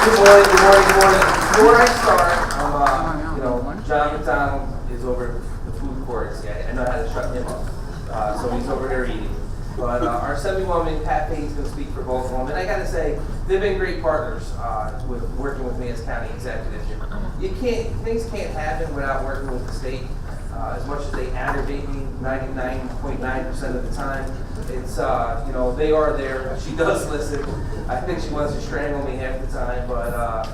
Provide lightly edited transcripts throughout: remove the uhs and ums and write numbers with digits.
Good morning. Before I start, John McDonald is over the food courts. Yeah, I know how to shut him up. So he's over there eating. But our Assemblywoman Pat Payne's going to speak for both of them. And I got to say, they've been great partners with working with me as county executive. Things can't happen without working with the state. As much as they aggravate me 99.9% of the time, it's, they are there. She does listen. I think she wants to strangle me half the time, but,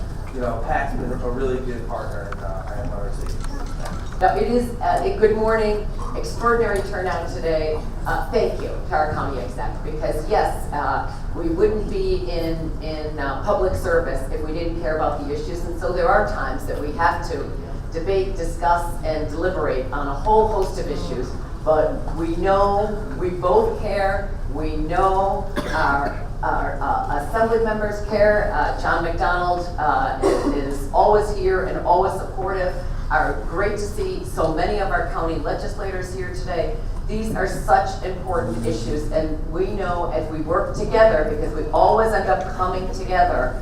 Pat's been a really good partner, and I have no receipt. Now, it is a good morning, extraordinary turnout today. Thank you to our county exec, because yes, we wouldn't be in public service if we didn't care about the issues, and so there are times that we have to debate, discuss, and deliberate on a whole host of issues, but we know we both care. We know our assembly members care. John McDonald is always here and always supportive. Great to see so many of our county legislators here today. These are such important issues, and we know as we work together, because we always end up coming together,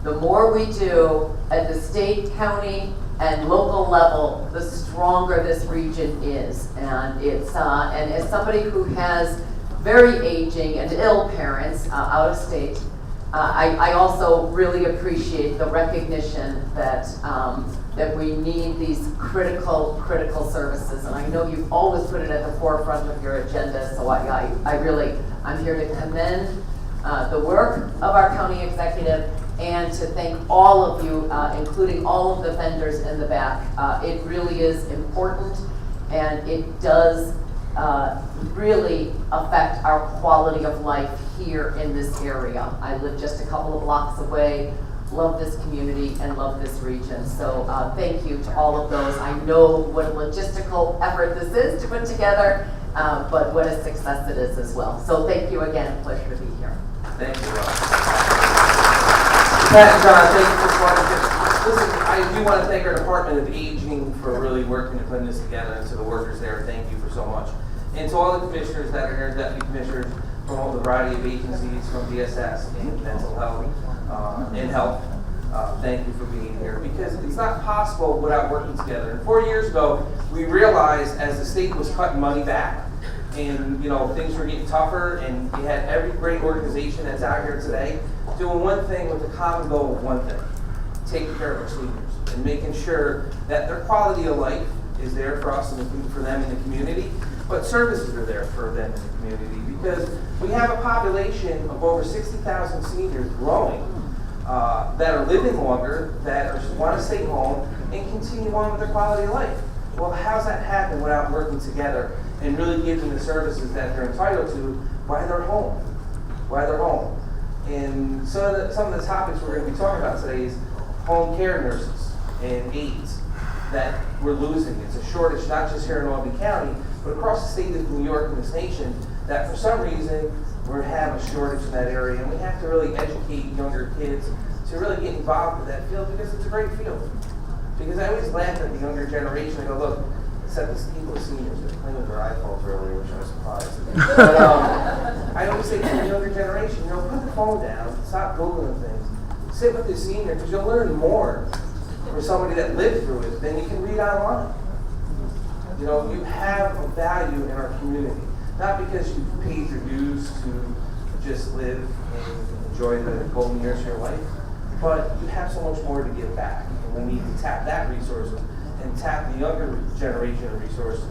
the more we do at the state, county, and local level, the stronger this region is. And it's and as somebody who has very aging and ill parents out of state, I also really appreciate the recognition that that we need these critical services. And I know you've always put it at the forefront of your agenda, so I'm here to commend the work of our county executive and to thank all of you, including all of the vendors in the back. It really is important, and it does really affect our quality of life here in this area. I live just a couple of blocks away, love this community, and love this region. So thank you to all of those. I know what a logistical effort this is to put together, but what a success it is as well. So thank you again, pleasure to be here. Thank you. Pat and John, thank you for partnership. Listen, I do want to thank our Department of Aging for really working to put this together, and to the workers there, thank you for so much. And to all the commissioners that are here, deputy commissioners from all the variety of agencies, from DSS and mental health and health, thank you for being here, because it's not possible without working together. And 4 years ago, we realized as the state was cutting money back, and things were getting tougher, and you had every great organization that's out here today doing one thing with the common goal of one thing: taking care of our seniors and making sure that their quality of life is there for us and for them in the community, but services are there for them in the community, because we have a population of over 60,000 seniors growing that are living longer, that want to stay home and continue on with their quality of life. Well, how's that happen without working together and really giving the services that they're entitled to while they're home? And some of the topics we're going to be talking about today is home care nurses and aides that we're losing. It's a shortage not just here in Albany County, but across the state of New York and this nation, that for some reason we have a shortage in that area, and we have to really educate younger kids to really get involved with that field, because it's a great field. Because I always laugh at the younger generation. I go, look, except these people, seniors, they're playing with their iPhones earlier, which I was surprised. But I always say to the younger generation, put the phone down, stop Googling things, sit with the senior, because you'll learn more from somebody that lived through it than you can read online. You have a value in our community, not because you paid your dues to just live and enjoy the golden years of your life, but you have so much more to give back, and we need to tap that resources and tap the younger generation of resources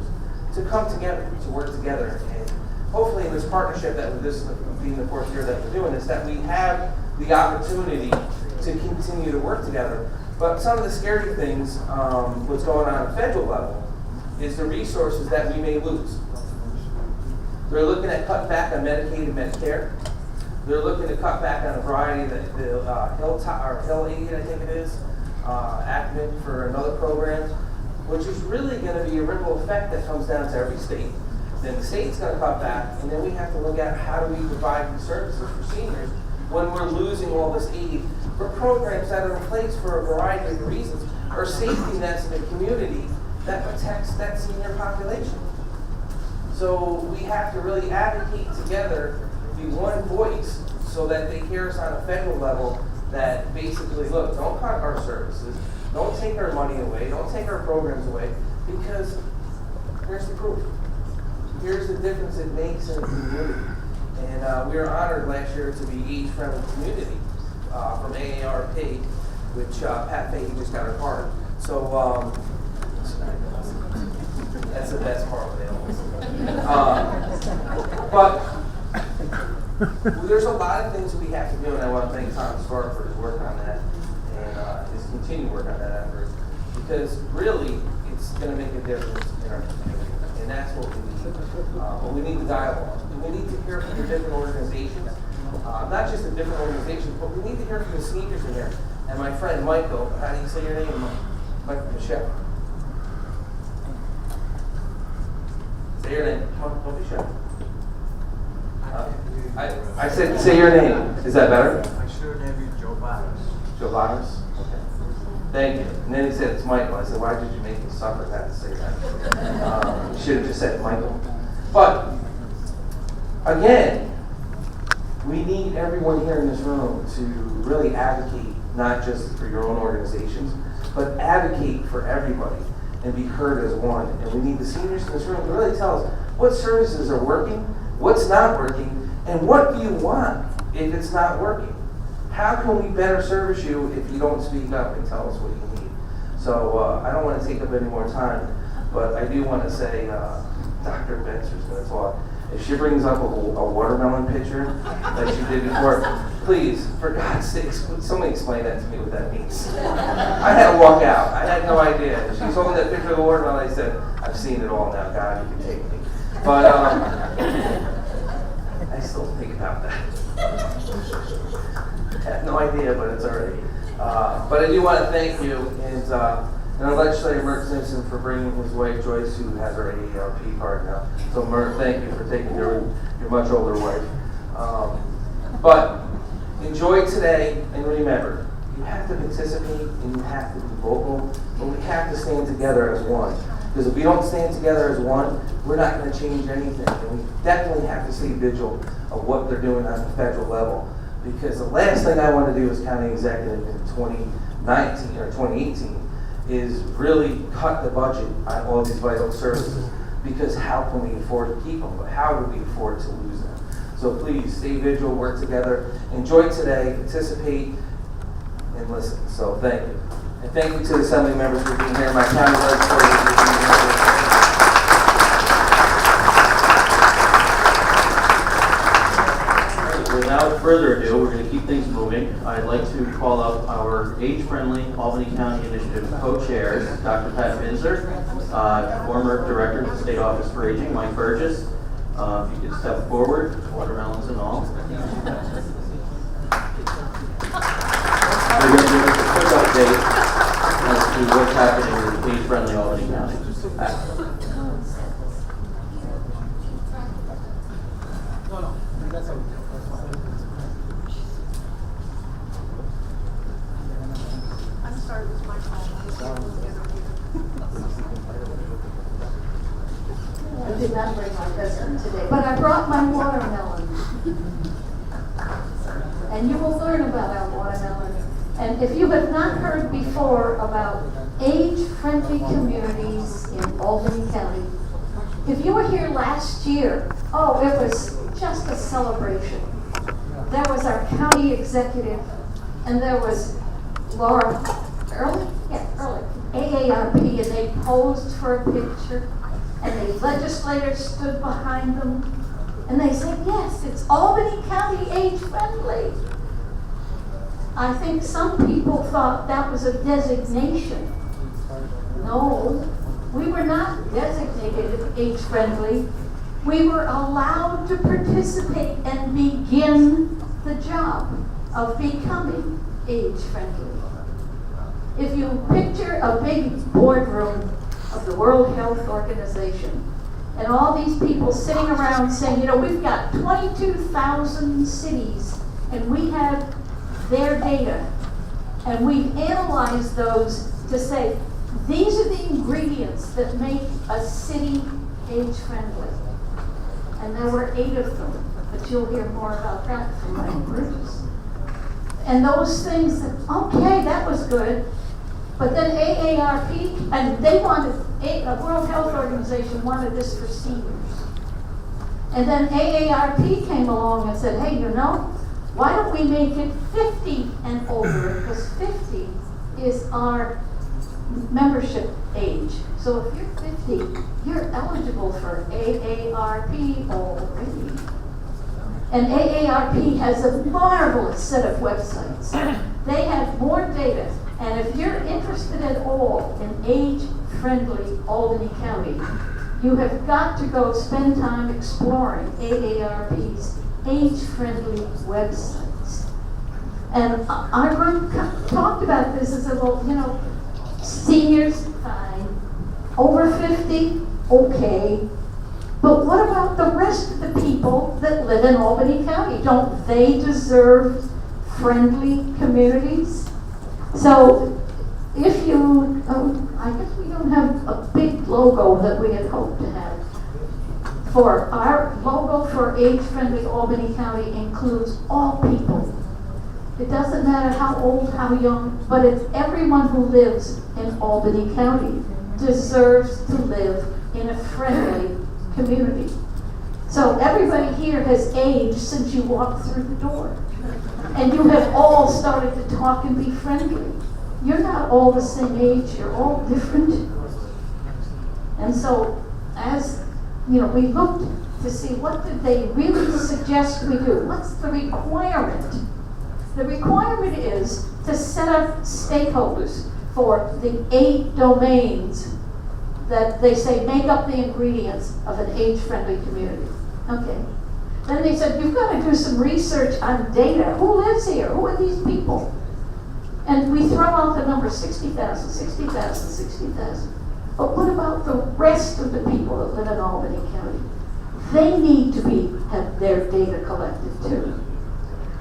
to come together, to work together. And hopefully in this partnership, that this being the 4th year that we're doing this, that we have the opportunity to continue to work together. But some of the scary things, what's going on at the federal level, is the resources that we may lose. They're looking at cutting back on Medicaid and Medicare. They're looking to cut back on a variety of the Hill Aid, I think it is, Ackman for another program, which is really going to be a ripple effect that comes down to every state. Then the state's going to cut back, and then we have to look at how do we provide these services for seniors when we're losing all this aid for programs that are in place for a variety of reasons, or safety nets in the community that protects that senior population. So we have to really advocate together, be one voice, so that they hear us on a federal level that basically, look, don't cut our services, don't take our money away, don't take our programs away, because here's the proof. Here's the difference it makes in a community. And we were honored last year to be age-friendly community from AARP, which Pat Fahey just got her card. So that's the best part of it. But there's a lot of things we have to do, and I want to thank Tom Stark for his work on that and his continued work on that effort, because really it's going to make a difference in our community, and that's what we need. But we need the dialogue. We need to hear from the different organizations, not just the different organizations, but we need to hear from the seniors in here. And my friend Michael, how do you say your name? Michael Michelle. Say your name. Come on, don't be shy. I said, say your name. Is that better? My sure name is Joe Barnes. Joe Barnes? Okay. Thank you. And then he said, it's Michael. I said, why did you make me suffer that to say that? You should have just said Michael. But, again, we need everyone here in this room to really advocate, not just for your own organizations, but advocate for everybody and be heard as one. And we need the seniors in this room to really tell us what services are working, what's not working, and what do you want if it's not working? How can we better service you if you don't speak up and tell us what you need? So I don't want to take up any more time, but I do want to say Dr. Benser's going to talk. If she brings up a watermelon picture that she did before, please, for God's sake, somebody explain that to me what that means. I had to walk out. I had no idea. She's holding that picture of the watermelon. I said, I've seen it all now. God, you can take me. But I still think about that. I have no idea, but it's already. But I do want to thank you and our legislator Mert Simpson for bringing his wife Joyce, who has her AARP card now. So Mert, thank you for taking your much older wife. But enjoy today, and remember, you have to participate and you have to be vocal, but we have to stand together as one. Because if we don't stand together as one, we're not going to change anything. And we definitely have to stay vigilant of what they're doing on the federal level. Because the last thing I want to do as county executive in 2019 or 2018 is really cut the budget on all these vital services. Because how can we afford to keep them? But how do we afford to lose them? So please stay vigilant, work together, enjoy today, participate, and listen. So thank you. And thank you to the Assembly members for being here, my county legislators for being here. Without further ado, we're going to keep things moving. I'd like to call up our age-friendly Albany County Initiative co-chairs, Dr. Pat Binzer, former Director of the State Office for Aging, Mike Burgess. If you could step forward, watermelons and all. We're going to give us a quick update as to what's happening with age-friendly Albany County. I did not bring my present today, but I brought my watermelon. And you will learn about our watermelon. And if you have not heard before about age-friendly communities in Albany County, if you were here last year, oh, it was just a celebration. There was our county executive, and there was Laura Early, AARP, and they posed for a picture, and the legislators stood behind them, and they said, yes, it's Albany County age-friendly. I think some people thought that was a designation. No, we were not designated age-friendly. We were allowed to participate and begin the job of becoming age-friendly. If you picture a big boardroom of the World Health Organization, and all these people sitting around saying, you know, we've got 22,000 cities, and we have their data, and we've analyzed those to say, these are the ingredients that make a city age-friendly. And there were 8 of them, but you'll hear more about that from Mike Burgess. And those things, okay, that was good. But then AARP, and they wanted, the World Health Organization wanted this for seniors. And then AARP came along and said, hey, why don't we make it 50 and older? Because 50 is our membership age. So if you're 50, you're eligible for AARP already. And AARP has a marvelous set of websites. They have more data. And if you're interested at all in age-friendly Albany County, you have got to go spend time exploring AARP's age-friendly websites. And our group talked about this as seniors, fine. Over 50, okay. But what about the rest of the people that live in Albany County? Don't they deserve friendly communities? So if you, I guess we don't have a big logo that we had hoped to have. For our logo for age-friendly Albany County includes all people. It doesn't matter how old, how young, but it's everyone who lives in Albany County deserves to live in a friendly community. So everybody here has aged since you walked through the door. And you have all started to talk and be friendly. You're not all the same age, you're all different. And so as we looked to see what did they really suggest we do. What's the requirement? The requirement is to set up stakeholders for the 8 domains that they say make up the ingredients of an age-friendly community. Okay. Then they said, you've got to do some research on data. Who lives here? Who are these people? And we throw out the number 60,000, 60,000, 60,000. But what about the rest of the people that live in Albany County? They need to have their data collected too.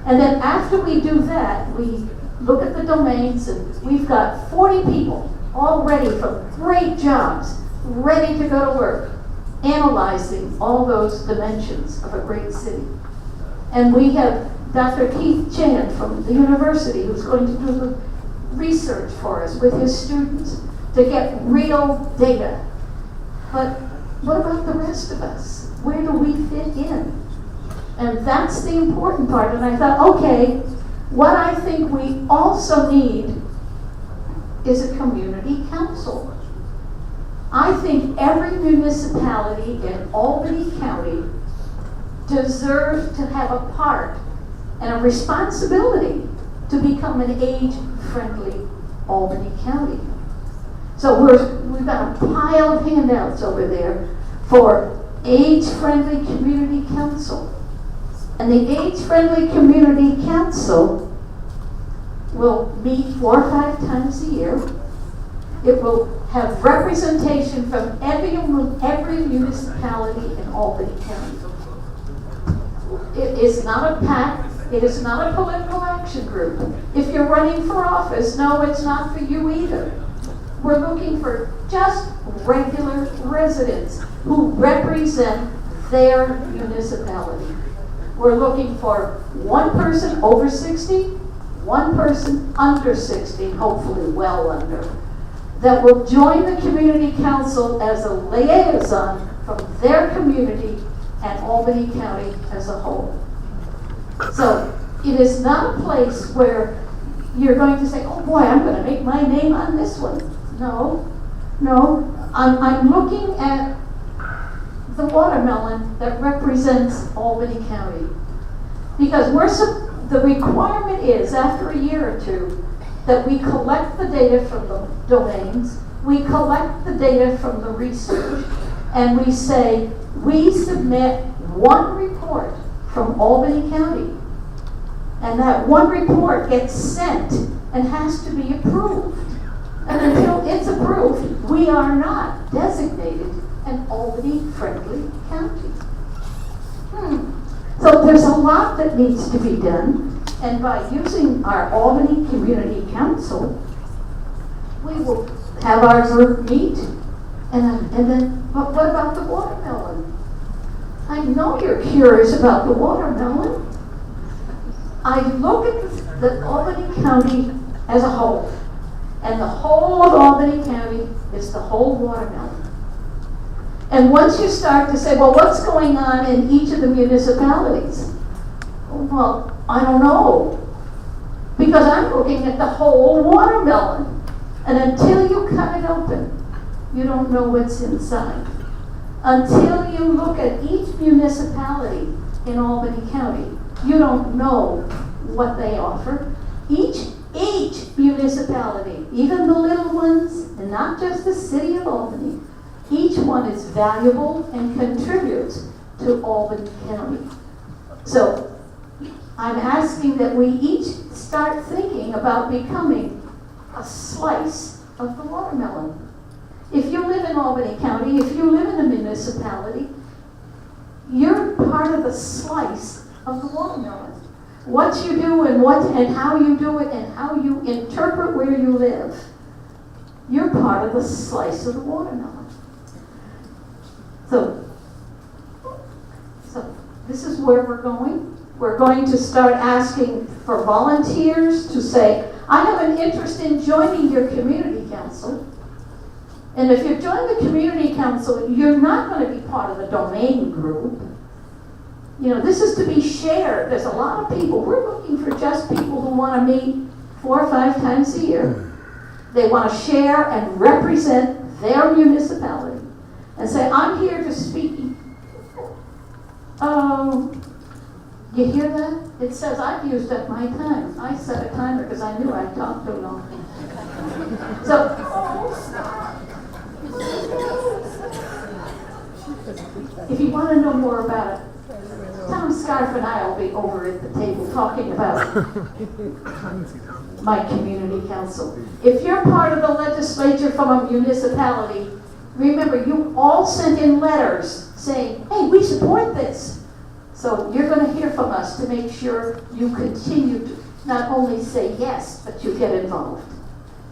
And then after we do that, we look at the domains, and we've got 40 people all ready for great jobs, ready to go to work, analyzing all those dimensions of a great city. And we have Dr. Keith Chen from the university who's going to do the research for us with his students to get real data. But what about the rest of us? Where do we fit in? And that's the important part. And I thought, okay, what I think we also need is a community council. I think every municipality in Albany County deserves to have a part and a responsibility to become an age-friendly Albany County. So we've got a pile of handouts over there for age-friendly community council. And the age-friendly community council will meet 4 or 5 times a year. It will have representation from every municipality in Albany County. It is not a PAC. It is not a political action group. If you're running for office, no, it's not for you either. We're looking for just regular residents who represent their municipality. We're looking for one person over 60, one person under 60, hopefully well under, that will join the community council as a liaison from their community and Albany County as a whole. So it is not a place where you're going to say, oh boy, I'm going to make my name on this one. No. I'm looking at the watermelon that represents Albany County. Because the requirement is, after a year or two, that we collect the data from the domains, we collect the data from the research, and we say, we submit one report from Albany County. And that one report gets sent and has to be approved. And until it's approved, we are not designated an Albany-friendly county. So there's a lot that needs to be done, and by using our Albany Community Council, we will have our group meet, and then, but what about the watermelon? I know you're curious about the watermelon. I look at the Albany County as a whole. And the whole of Albany County is the whole watermelon. And once you start to say, well, what's going on in each of the municipalities? Well, I don't know. Because I'm looking at the whole watermelon. And until you cut it open, you don't know what's inside. Until you look at each municipality in Albany County, you don't know what they offer. Each municipality, even the little ones, and not just the city of Albany, each one is valuable and contributes to Albany County. So I'm asking that we each start thinking about becoming a slice of the watermelon. If you live in Albany County, if you live in a municipality, you're part of the slice of the watermelon. What you do and how you do it and how you interpret where you live, you're part of the slice of the watermelon. So this is where we're going. We're going to start asking for volunteers to say, I have an interest in joining your community council. And if you join the community council, you're not going to be part of the domain group. You know, this is to be shared. There's a lot of people. We're looking for just people who want to meet 4 or 5 times a year. They want to share and represent their municipality and say, I'm here to speak. You hear that? It says I've used up my time. I set a timer because I knew I'd talked too long. So, if you want to know more about it, Tom Scarf and I will be over at the table talking about my community council. If you're part of the legislature from a municipality, remember you all sent in letters saying, hey, we support this. So you're going to hear from us to make sure you continue to not only say yes, but you get involved.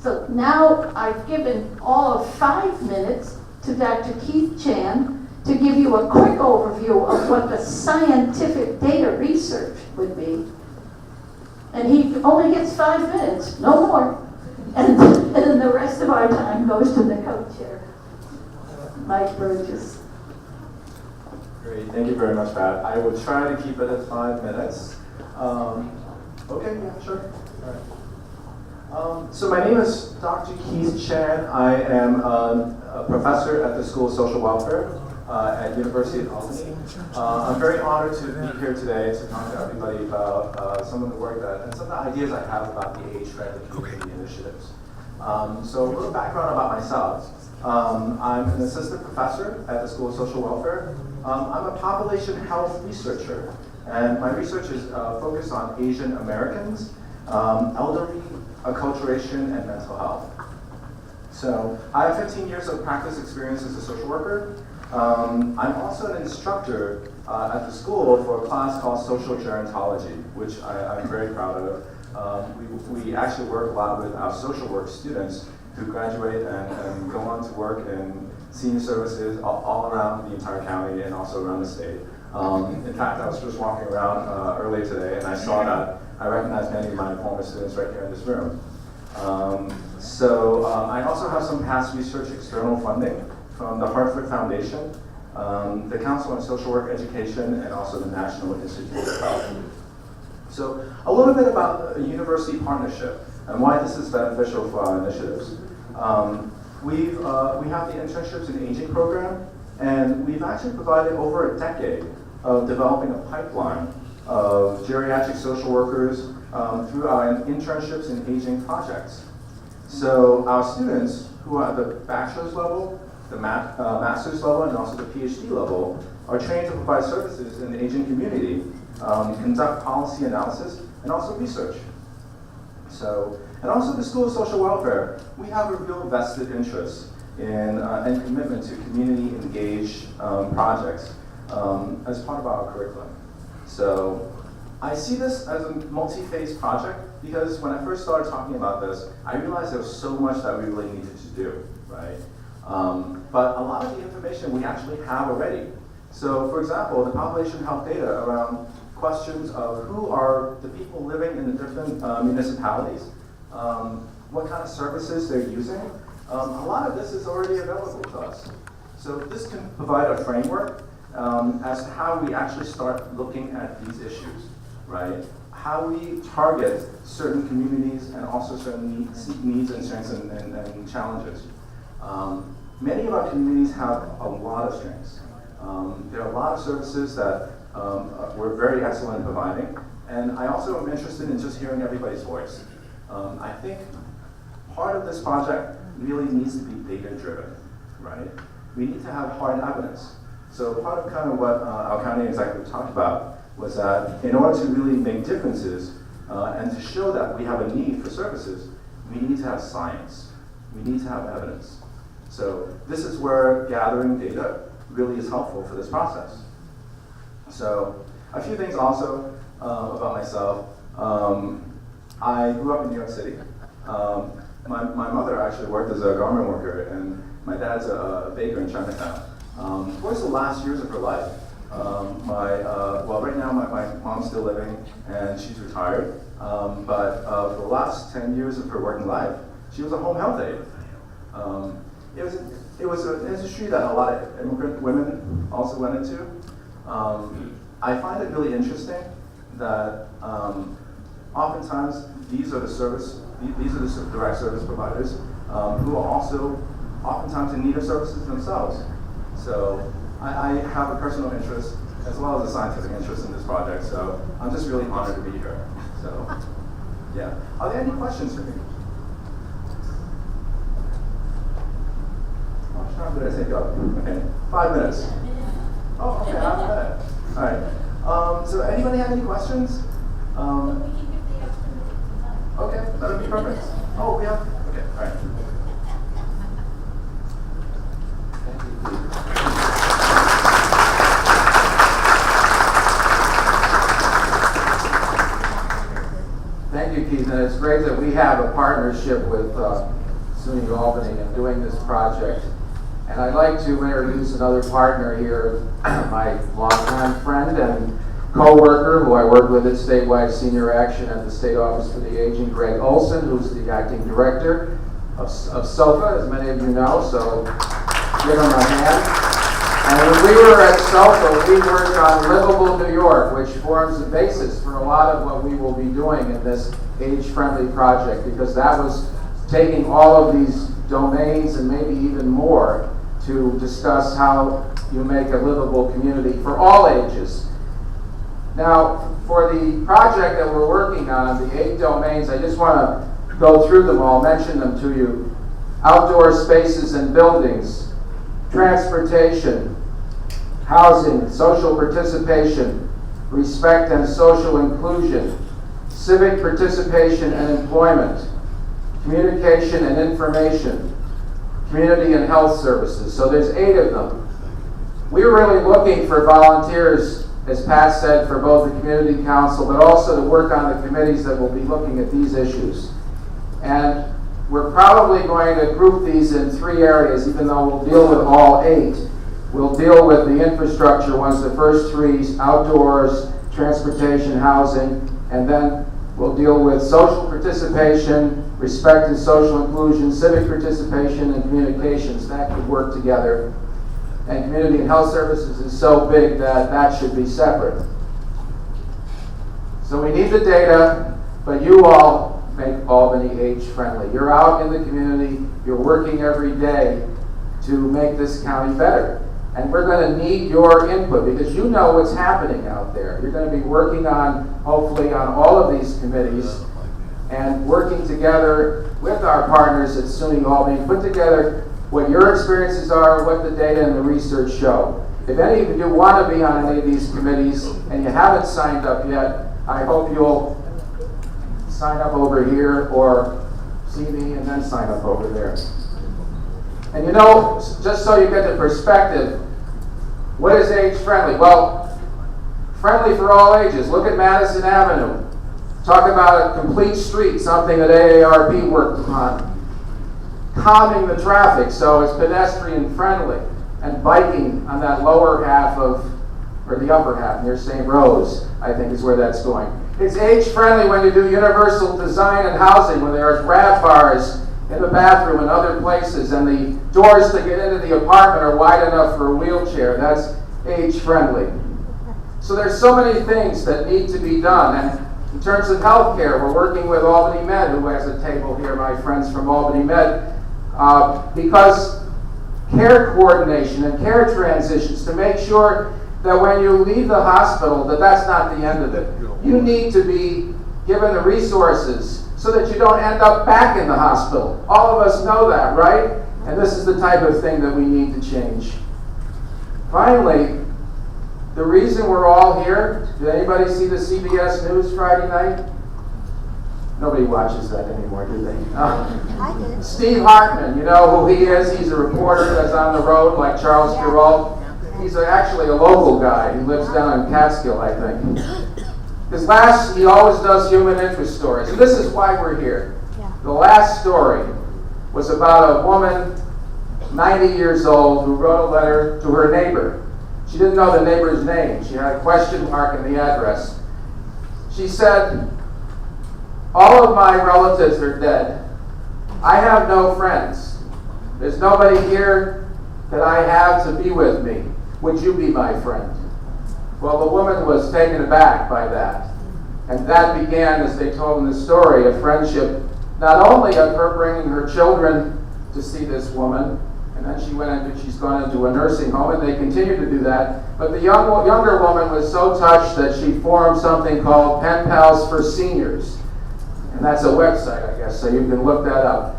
So now I've given all of 5 minutes to Dr. Keith Chen to give you a quick overview of what the scientific data research would be. And he only gets 5 minutes, no more. And then the rest of our time goes to the co-chair, Mike Burgess. Great, thank you very much, Pat. I will try to keep it at 5 minutes. Okay, yeah, sure. All right. So my name is Dr. Keith Chen. I am a professor at the School of Social Welfare at University of Albany. I'm very honored to be here today to talk to everybody about some of the work and some of the ideas I have about the age-friendly community initiatives. So a little background about myself. I'm an assistant professor at the School of Social Welfare. I'm a population health researcher, and my research is focused on Asian Americans, elderly, acculturation, and mental health. So I have 15 years of practice experience as a social worker. I'm also an instructor at the school for a class called Social Gerontology, which I'm very proud of. We actually work a lot with our social work students who graduate and go on to work in senior services all around the entire county and also around the state. In fact, I was just walking around earlier today and I saw that I recognized many of my former students right here in this room. I also have some past research external funding from the Hartford Foundation, the Council on Social Work Education, and also the National Institute of Health. So a little bit about a university partnership and why this is beneficial for our initiatives. We have the Internships in Aging program, and we've actually provided over a decade of developing a pipeline of geriatric social workers through our internships in aging projects. So our students who are at the bachelor's level, the master's level, and also the PhD level are trained to provide services in the aging community, conduct policy analysis, and also research. And also the School of Social Welfare, we have a real vested interest in and commitment to community engaged projects as part of our curriculum. So I see this as a multi-phase project because when I first started talking about this, I realized there was so much that we really needed to do, right? But a lot of the information we actually have already. So for example, the population health data around questions of who are the people living in the different municipalities, what kind of services they're using. A lot of this is already available to us. So this can provide a framework as to how we actually start looking at these issues, right? How we target certain communities and also certain needs and strengths and challenges. Many of our communities have a lot of strengths. There are a lot of services that we're very excellent in providing, and I also am interested in just hearing everybody's voice. I think part of this project really needs to be data-driven, right? We need to have hard evidence. So part of kind of what our county executive talked about was that in order to really make differences and to show that we have a need for services, we need to have science. We need to have evidence. So this is where gathering data really is helpful for this process. So a few things also about myself. I grew up in New York City. My mother actually worked as a garment worker, and my dad's a baker in Chinatown. Towards the last years of her life, well, right now my mom's still living and she's retired, but for the last 10 years of her working life, she was a home health aide. It was an industry that a lot of immigrant women also went into. I find it really interesting that oftentimes these are the direct service providers who are also oftentimes in need of services themselves. So I have a personal interest as well as a scientific interest in this project, so I'm just really honored to be here. So, yeah. Are there any questions for me? How much time did I take up? Okay, 5 minutes. Oh, okay, half a minute. All right. So anybody have any questions? Okay, that would be perfect. Oh, we have, okay, all right. Thank you, Keith, and it's great that we have a partnership with SUNY Albany in doing this project. And I'd like to introduce another partner here, my longtime friend and co-worker who I work with at Statewide Senior Action at the State Office for the Aging, Greg Olson, who's the acting director of SOFA, as many of you know, so give him a hand. And when we were at SOFA, we worked on Livable New York, which forms the basis for a lot of what we will be doing in this age-friendly project, because that was taking all of these domains and maybe even more to discuss how you make a livable community for all ages. Now, for the project that we're working on, the 8 domains, I just want to go through them all, mention them to you. Outdoor spaces and buildings, transportation, housing, social participation, respect and social inclusion, civic participation and employment, communication and information, community and health services. So there's 8 of them. We're really looking for volunteers, as Pat said, for both the community council, but also to work on the committees that will be looking at these issues. And we're probably going to group these in 3 areas, even though we'll deal with all 8. We'll deal with the infrastructure ones, the first 3, outdoors, transportation, housing, and then we'll deal with social participation, respect and social inclusion, civic participation, and communications. That could work together. And community and health services is so big that that should be separate. So we need the data, but you all make Albany age-friendly. You're out in the community, you're working every day to make this county better. And we're going to need your input because you know what's happening out there. You're going to be working on, hopefully, on all of these committees and working together with our partners at SUNY Albany, put together what your experiences are, what the data and the research show. If any of you want to be on any of these committees and you haven't signed up yet, I hope you'll sign up over here or see me and then sign up over there. And you know, just so you get the perspective, what is age-friendly? Well, friendly for all ages. Look at Madison Avenue. Talk about a complete street, something that AARP worked on. Calming the traffic so it's pedestrian friendly, and biking on that lower half of or the upper half near St. Rose, I think is where that's going. It's age-friendly when you do universal design and housing, when there are grab bars in the bathroom and other places, and the doors to get into the apartment are wide enough for a wheelchair. That's age-friendly. So there's so many things that need to be done. And in terms of healthcare, we're working with Albany Med, who has a table here, my friends from Albany Med, because care coordination and care transitions, to make sure that when you leave the hospital, that that's not the end of it. You need to be given the resources so that you don't end up back in the hospital. All of us know that, right? And this is the type of thing that we need to change. Finally, the reason we're all here, did anybody see the CBS News Friday night? Nobody watches that anymore, do they? I did. Steve Hartman, you know who he is? He's a reporter that's on the road like Charles Giroux. He's actually a local guy. He lives down in Catskill, I think. He always does human interest stories. And this is why we're here. The last story was about a woman, 90 years old, who wrote a letter to her neighbor. She didn't know the neighbor's name. She had a question mark in the address. She said, "All of my relatives are dead. I have no friends. There's nobody here that I have to be with me. Would you be my friend?" Well, the woman was taken aback by that. And that began, as they told in the story, a friendship, not only of her bringing her children to see this woman, and then she's gone into a nursing home, and they continue to do that. But the younger woman was so touched that she formed something called Pen Pals for Seniors. And that's a website, I guess, so you can look that up.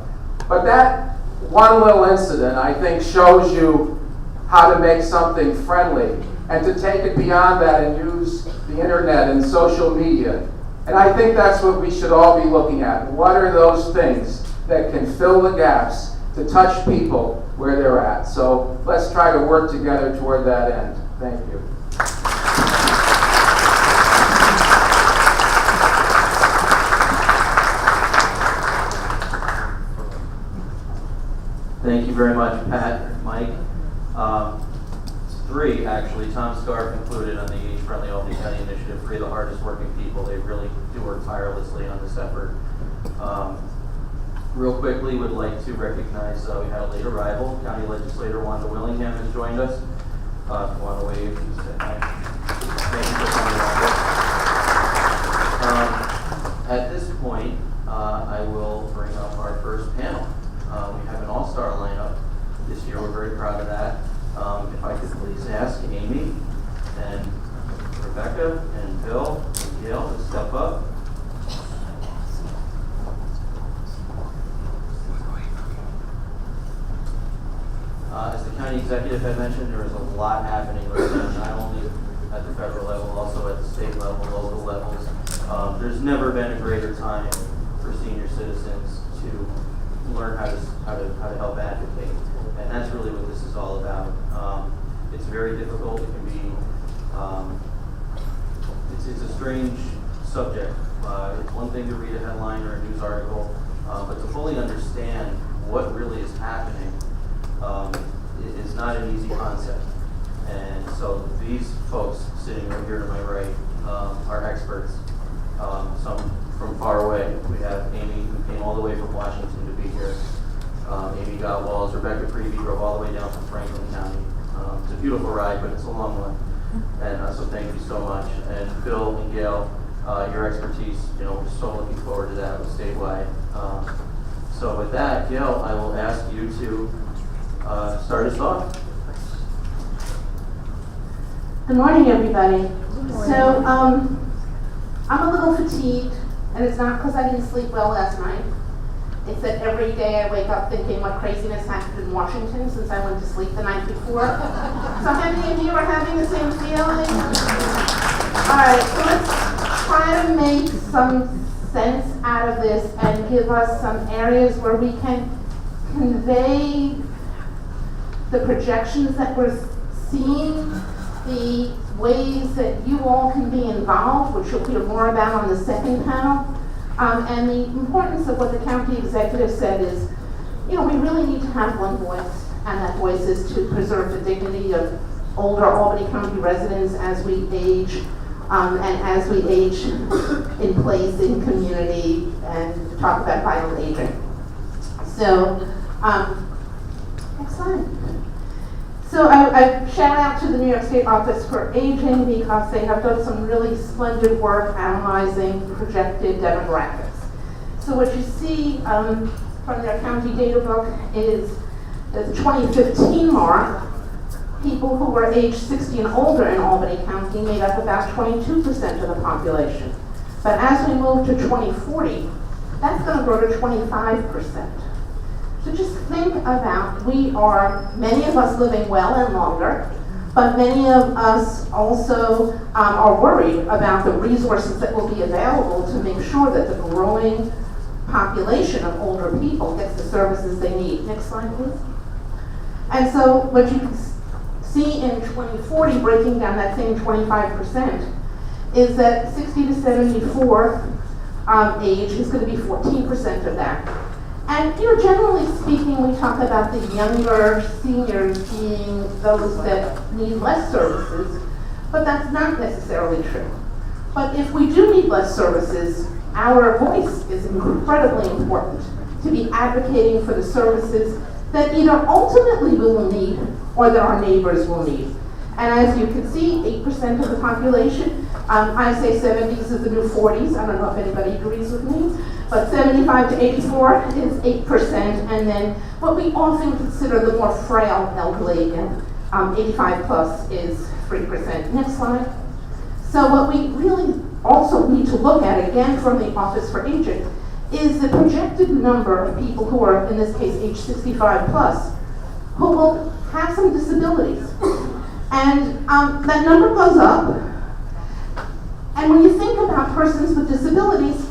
But that one little incident, I think, shows you how to make something friendly and to take it beyond that and use the internet and social media. And I think that's what we should all be looking at. What are those things that can fill the gaps to touch people where they're at? So let's try to work together toward that end. Thank you. Thank you very much, Pat, Mike. Three, actually, Tom Scarf included on the Age Friendly Albany County Initiative, three of the hardest working people. They really do work tirelessly on this effort. Real quickly, would like to recognize we had a late arrival. County Legislator Wanda Willingham has joined us. If you want to wave, just say hi. Thank you for coming, Wanda. At this point, I will bring up our first panel. We have an all-star lineup this year. We're very proud of that. If I could please ask Amy and Rebecca and Bill and Gail to step up. As the county executive had mentioned, there is a lot happening right now, not only at the federal level, also at the state level, local levels. There's never been a greater time for senior citizens to learn how to help advocate, and that's really what this is all about. It's very difficult. It can be it's a strange subject. It's one thing to read a headline or a news article, but to fully understand what really is happening is not an easy concept. And so these folks sitting right here to my right are experts. Some from far away. We have Amy, who came all the way from Washington to be here. Amy Gottwalls, Rebecca Prevey drove all the way down from Franklin County. It's a beautiful ride, but it's a long one. And so thank you so much. And Bill and Gail, your expertise, we're so looking forward to that with statewide. So with that, Gail, I will ask you to start us off. Good morning, everybody. So, I'm a little fatigued, and it's not because I didn't sleep well last night. It's that every day I wake up thinking what craziness happened in Washington since I went to sleep the night before. So how many of you are having the same feeling? All right, so let's try to make some sense out of this and give us some areas where we can convey the projections that we're seeing, the ways that you all can be involved, which you'll hear more about on the second panel. And the importance of what the county executive said is, we really need to have one voice, and that voice is to preserve the dignity of older Albany County residents as we age, and as we age in place, in community, and talk about vital aging. So, next slide. So I shout out to the New York State Office for Aging because they have done some really splendid work analyzing projected demographics. So what you see from their county data book is the 2015 mark, people who were age 60 and older in Albany County made up about 22% of the population. But as we move to 2040, that's going to grow to 25%. So just think about, many of us living well and longer, but many of us also are worried about the resources that will be available to make sure that the growing population of older people gets the services they need. Next slide, please. And so what you can see in 2040, breaking down that same 25%, is that 60 to 74 age is going to be 14% of that. And generally speaking, we talk about the younger seniors being those that need less services, but that's not necessarily true. But if we do need less services, our voice is incredibly important to be advocating for the services that either ultimately we will need or that our neighbors will need. And as you can see, 8% of the population, I say 70s is the new 40s, I don't know if anybody agrees with me, but 75 to 84 is 8%, and then what we often consider the more frail elderly, 85 plus is 3%. Next slide. So what we really also need to look at, again from the Office for Aging, is the projected number of people who are, in this case, age 65 plus, who will have some disabilities. And that number goes up. And when you think about persons with disabilities,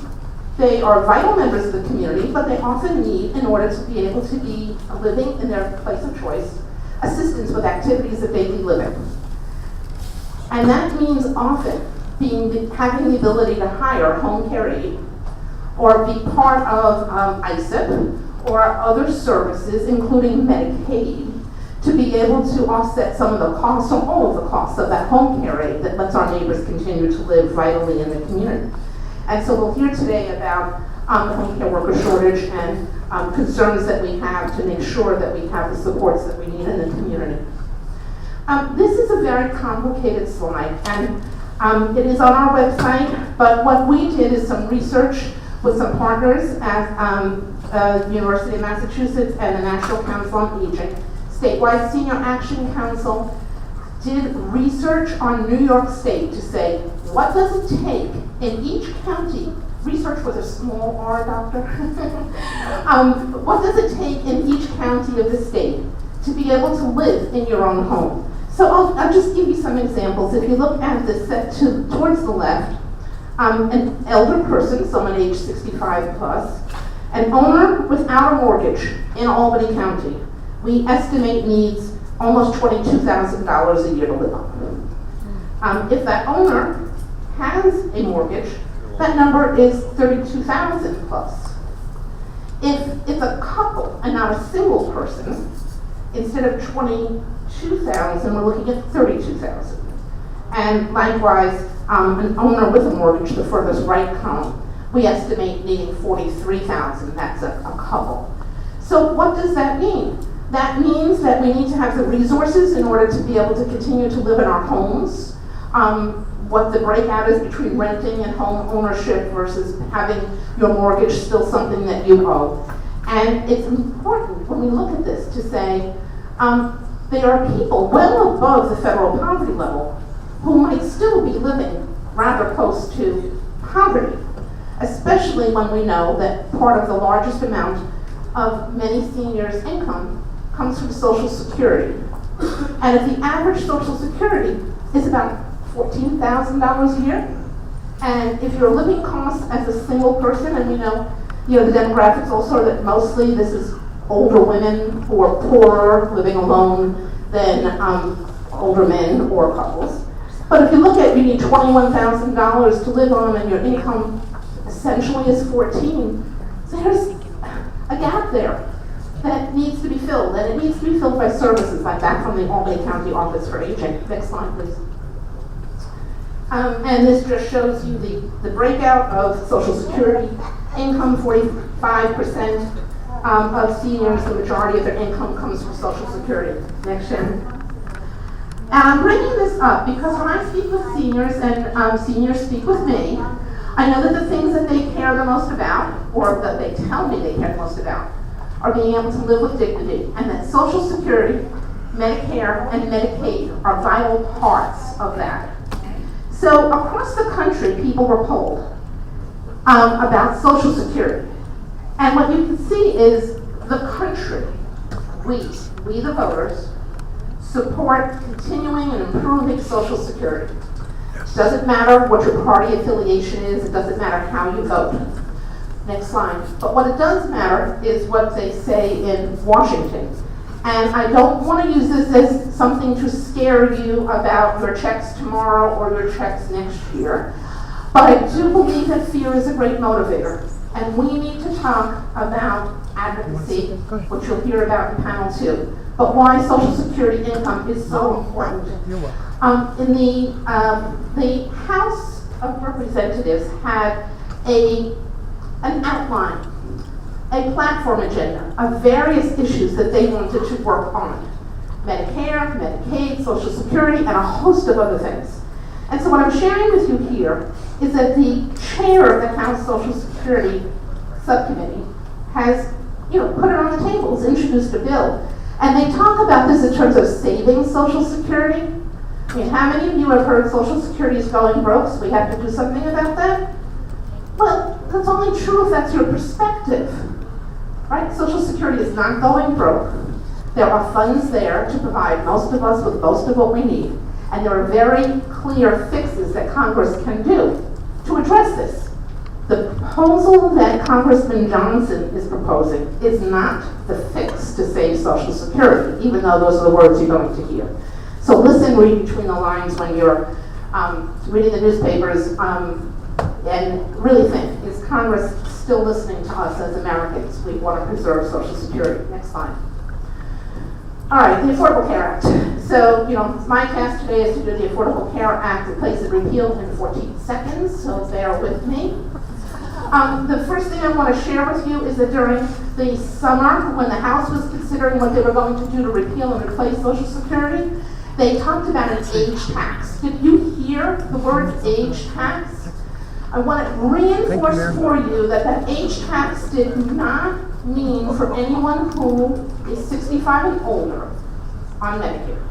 they are vital members of the community, but they often need, in order to be able to be living in their place of choice, assistance with activities of daily living. And that means often having the ability to hire home care aid, or be part of ISIP, or other services, including Medicaid, to be able to offset some of the costs, or all of the costs of that home care aid that lets our neighbors continue to live vitally in the community. And so we'll hear today about the home care worker shortage and concerns that we have to make sure that we have the supports that we need in the community. This is a very complicated slide, and it is on our website, but what we did is some research with some partners at University of Massachusetts and the National Council on Aging. Statewide Senior Action Council did research on New York State to say, what does it take in each county? Research with a small R, doctor. What does it take in each county of the state to be able to live in your own home? So I'll just give you some examples. If you look at this set towards the left, an elder person, someone age 65 plus, an owner without a mortgage in Albany County, we estimate needs almost $22,000 a year to live on. If that owner has a mortgage, that number is $32,000 plus. If a couple and not a single person, instead of $22,000, we're looking at $32,000. And likewise, an owner with a mortgage, the furthest right column, we estimate needing $43,000. That's a couple. So what does that mean? That means that we need to have the resources in order to be able to continue to live in our homes. What the breakout is between renting and home ownership versus having your mortgage still something that you owe. And it's important when we look at this to say there are people well above the federal poverty level who might still be living rather close to poverty, especially when we know that part of the largest amount of many seniors' income comes from Social Security. And if the average Social Security is about $14,000 a year, and if your living costs as a single person, and we know, the demographics also that mostly this is older women who are poorer, living alone, than older men or couples. But if you look at, you need $21,000 to live on, and your income essentially is 14. So there's a gap there. that needs to be filled, and it needs to be filled by services like that from the Albany County Office for Aging. Next slide, please. And this just shows you the breakout of Social Security income. 45% of seniors, the majority of their income comes from Social Security. Next, Chen. And I'm bringing this up because when I speak with seniors and seniors speak with me, I know that the things that they care the most about, or that they tell me they care the most about, are being able to live with dignity, and that Social Security, Medicare, and Medicaid are vital parts of that. So across the country, people were polled about Social Security. And what you can see is the country, we the voters, support continuing and improving Social Security. It doesn't matter what your party affiliation is, it doesn't matter how you vote. Next slide. But what it does matter is what they say in Washington. And I don't want to use this as something to scare you about your checks tomorrow or your checks next year. But I do believe that fear is a great motivator. And we need to talk about advocacy, which you'll hear about in panel 2. But why Social Security income is so important. In the House of Representatives had an outline, a platform agenda of various issues that they wanted to work on. Medicare, Medicaid, Social Security, and a host of other things. And so what I'm sharing with you here is that the chair of the House Social Security Subcommittee has, put it on the table, has introduced a bill. And they talk about this in terms of saving Social Security. I mean, how many of you have heard Social Security is going broke, so we have to do something about that? Well, that's only true if that's your perspective, right? Social Security is not going broke. There are funds there to provide most of us with most of what we need. And there are very clear fixes that Congress can do to address this. The proposal that Congressman Johnson is proposing is not the fix to save Social Security, even though those are the words you're going to hear. So listen, read between the lines when you're reading the newspapers, and really think, is Congress still listening to us as Americans? We want to preserve Social Security. Next slide. All right, the Affordable Care Act. So, my task today is to do the Affordable Care Act, replace and repeal in 14 seconds, so bear with me. The first thing I want to share with you is that during the summer, when the House was considering what they were going to do to repeal and replace Social Security, they talked about an age tax. Did you hear the word age tax? I want to reinforce for you that that age tax did not mean for anyone who is 65 and older on Medicare.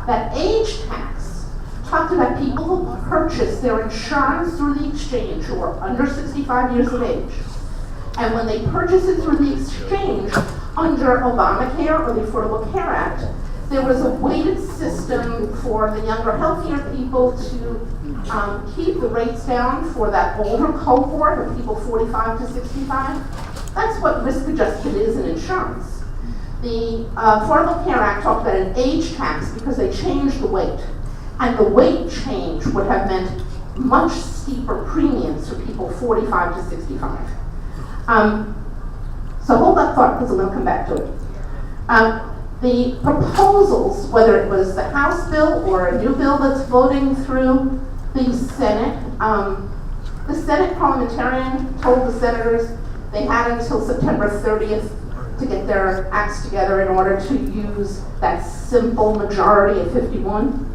That age tax talked about people who purchase their insurance through the exchange who are under 65 years of age. And when they purchase it through the exchange under Obamacare or the Affordable Care Act, there was a weighted system for the younger, healthier people to keep the rates down for that older cohort of people 45 to 65. That's what risk adjustment is in insurance. The Affordable Care Act talked about an age tax because they changed the weight. And the weight change would have meant much steeper premiums for people 45 to 65. So hold that thought because I'm going to come back to it. The proposals, whether it was the House bill or a new bill that's voting through the Senate parliamentarian told the senators they had until September 30th to get their acts together in order to use that simple majority of 51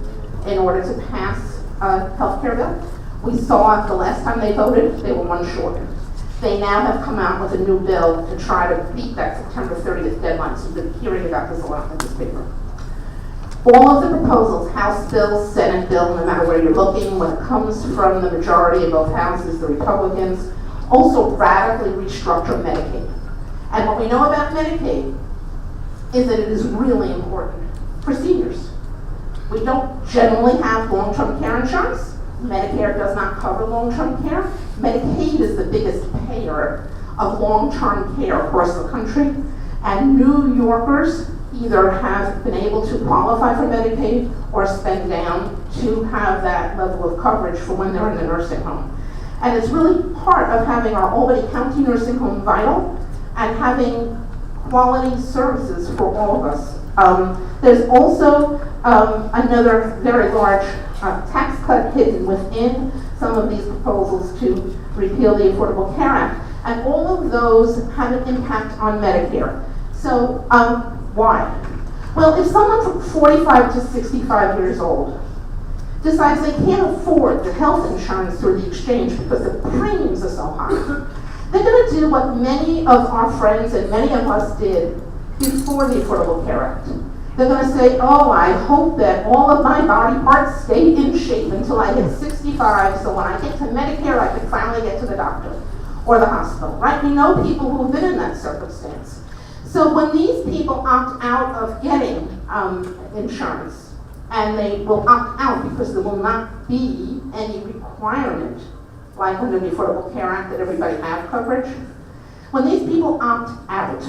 in order to pass a health care bill. We saw the last time they voted, they were one short. They now have come out with a new bill to try to beat that September 30th deadline. So you've been hearing about this a lot in this paper. All of the proposals, House bill, Senate bill, no matter where you're looking, when it comes from the majority of both houses, the Republicans, also radically restructure Medicaid. And what we know about Medicaid is that it is really important for seniors. We don't generally have long-term care insurance. Medicare does not cover long-term care. Medicaid is the biggest payer of long-term care across the country. And New Yorkers either have been able to qualify for Medicaid or spend down to have that level of coverage for when they're in the nursing home. And it's really part of having our Albany County nursing home vital and having quality services for all of us. There's also another very large tax cut hidden within some of these proposals to repeal the Affordable Care Act. And all of those have an impact on Medicare. So why? Well, if someone from 45 to 65 years old decides they can't afford the health insurance through the exchange because the premiums are so high, they're going to do what many of our friends and many of us did before the Affordable Care Act. They're going to say, oh, I hope that all of my body parts stay in shape until I hit 65, so when I get to Medicare, I can finally get to the doctor or the hospital, right? We know people who have been in that circumstance. So when these people opt out of getting insurance, and they will opt out because there will not be any requirement, like under the Affordable Care Act, that everybody have coverage, when these people opt out,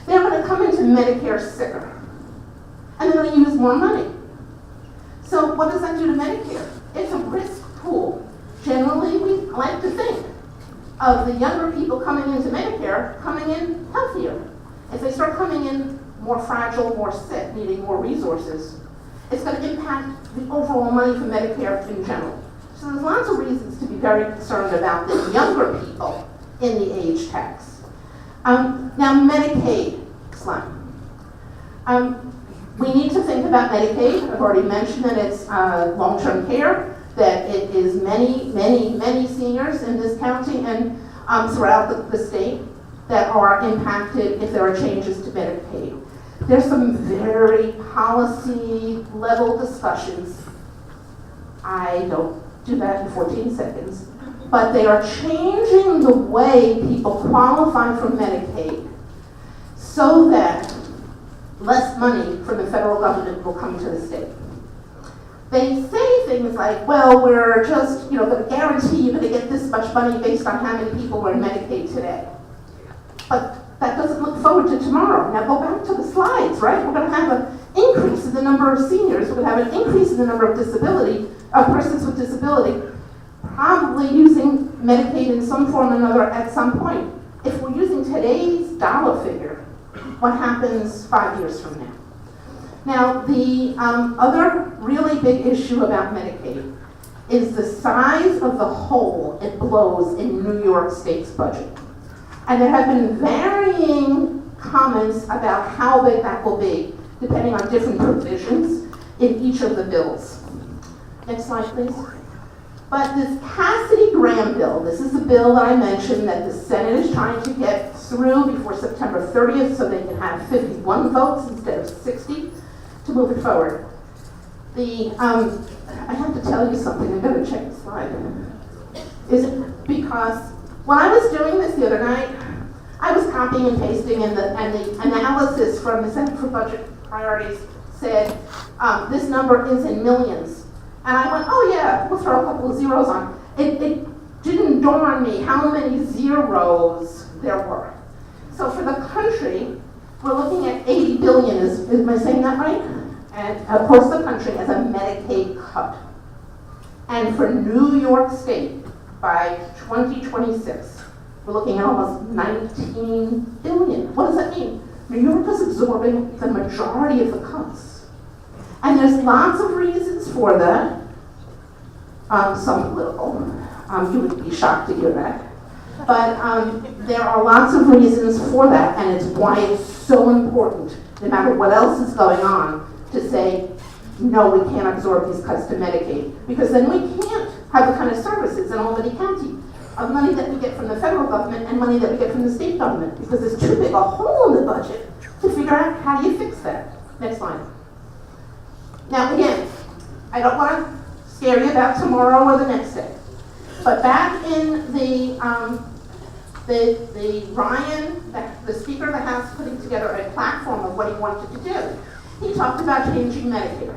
they're going to come into Medicare sicker. And they're going to use more money. So what does that do to Medicare? It's a risk pool. Generally, we like to think of the younger people coming into Medicare coming in healthier. If they start coming in more fragile, more sick, needing more resources, it's going to impact the overall money for Medicare in general. So there's lots of reasons to be very concerned about the younger people in the age tax. Now, Medicaid, slide. We need to think about Medicaid. I've already mentioned that it's long-term care, that it is many, many, many seniors in this county and throughout the state that are impacted if there are changes to Medicaid. There's some very policy-level discussions. I don't do that in 14 seconds. But they are changing the way people qualify for Medicaid so that less money from the federal government will come to the state. They say things like, well, we're just, going to guarantee you're going to get this much money based on how many people are in Medicaid today. But that doesn't look forward to tomorrow. Now go back to the slides, right? We're going to have an increase in the number of seniors. We're going to have an increase in the number of persons with disability, probably using Medicaid in some form or another at some point. If we're using today's dollar figure, what happens 5 years from now? Now, the other really big issue about Medicaid is the size of the hole it blows in New York State's budget. And there have been varying comments about how big that will be, depending on different provisions in each of the bills. Next slide, please. But this Cassidy bill, this is the bill that I mentioned that the Senate is trying to get through before September 30th so they can have 51 votes instead of 60 to move it forward. I have to tell you something, I'm going to check the slide. Is it because when I was doing this the other night, I was copying and pasting and the analysis from the Center for Budget Priorities said this number is in millions. And I went, oh yeah, we'll throw a couple of zeros on. It didn't dawn on me how many zeros there were. So for the country, we're looking at 80 billion, am I saying that right? And across the country as a Medicaid cut. And for New York State, by 2026, we're looking at almost 19 billion. What does that mean? New York is absorbing the majority of the cuts. And there's lots of reasons for that. Some political. You would be shocked to hear that. But there are lots of reasons for that, and it's why it's so important, no matter what else is going on, to say, no, we can't absorb these cuts to Medicaid. Because then we can't have the kind of services in Albany County of money that we get from the federal government and money that we get from the state government, because there's too big a hole in the budget to figure out how do you fix that. Next slide. Now again, I don't want to scare you about tomorrow or the next day, but back in the Ryan, the Speaker of the House, putting together a platform of what he wanted to do, he talked about changing Medicare.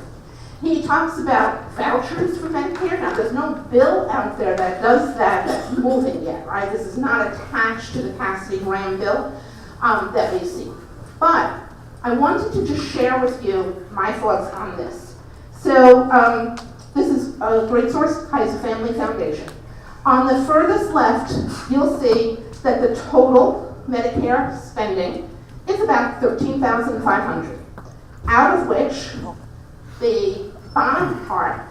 He talks about vouchers for Medicare. Now there's no bill out there that does that, that's moving yet, right? This is not attached to the Cassidy bill that we see. But I wanted to just share with you my thoughts on this. So this is a great source, Kaiser Family Foundation. On the furthest left, you'll see that the total Medicare spending it's about $13,500, out of which the bottom part,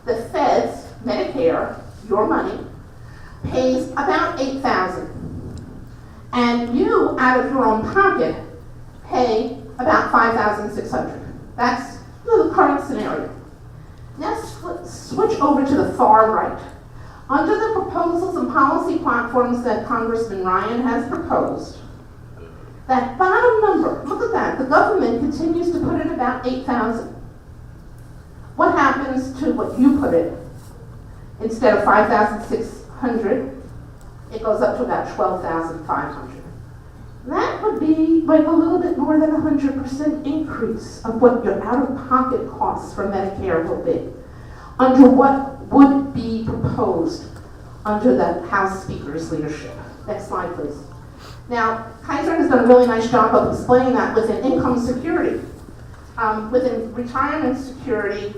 the feds, Medicare, your money, pays about $8,000. And you, out of your own pocket, pay about $5,600. That's the current scenario. Now switch over to the far right. Under the proposals and policy platforms that Congressman Ryan has proposed, that bottom number, look at that, the government continues to put in about $8,000. What happens to what you put in? Instead of $5,600, it goes up to about $12,500. That would be like a little bit more than 100% increase of what your out-of-pocket costs for Medicare will be, under what would be proposed under the House Speaker's leadership. Next slide, please. Now, Kaiser has done a really nice job of explaining that within income security, within retirement security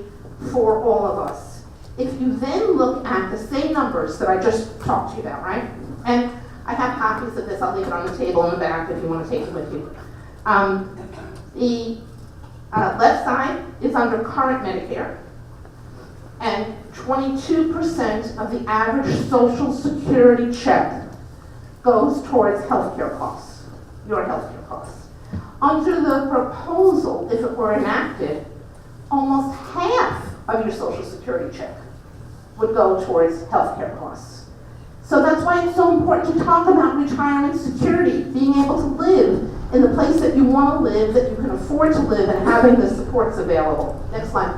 for all of us. If you then look at the same numbers that I just talked to you about, right? And I have copies of this. I'll leave it on the table in the back if you want to take it with you. The left side is under current Medicare, and 22% of the average Social Security check goes towards healthcare costs, your healthcare costs. Under the proposal, if it were enacted, almost half of your Social Security check would go towards healthcare costs. So that's why it's so important to talk about retirement security, being able to live in the place that you want to live, that you can afford to live, and having the supports available. Next slide.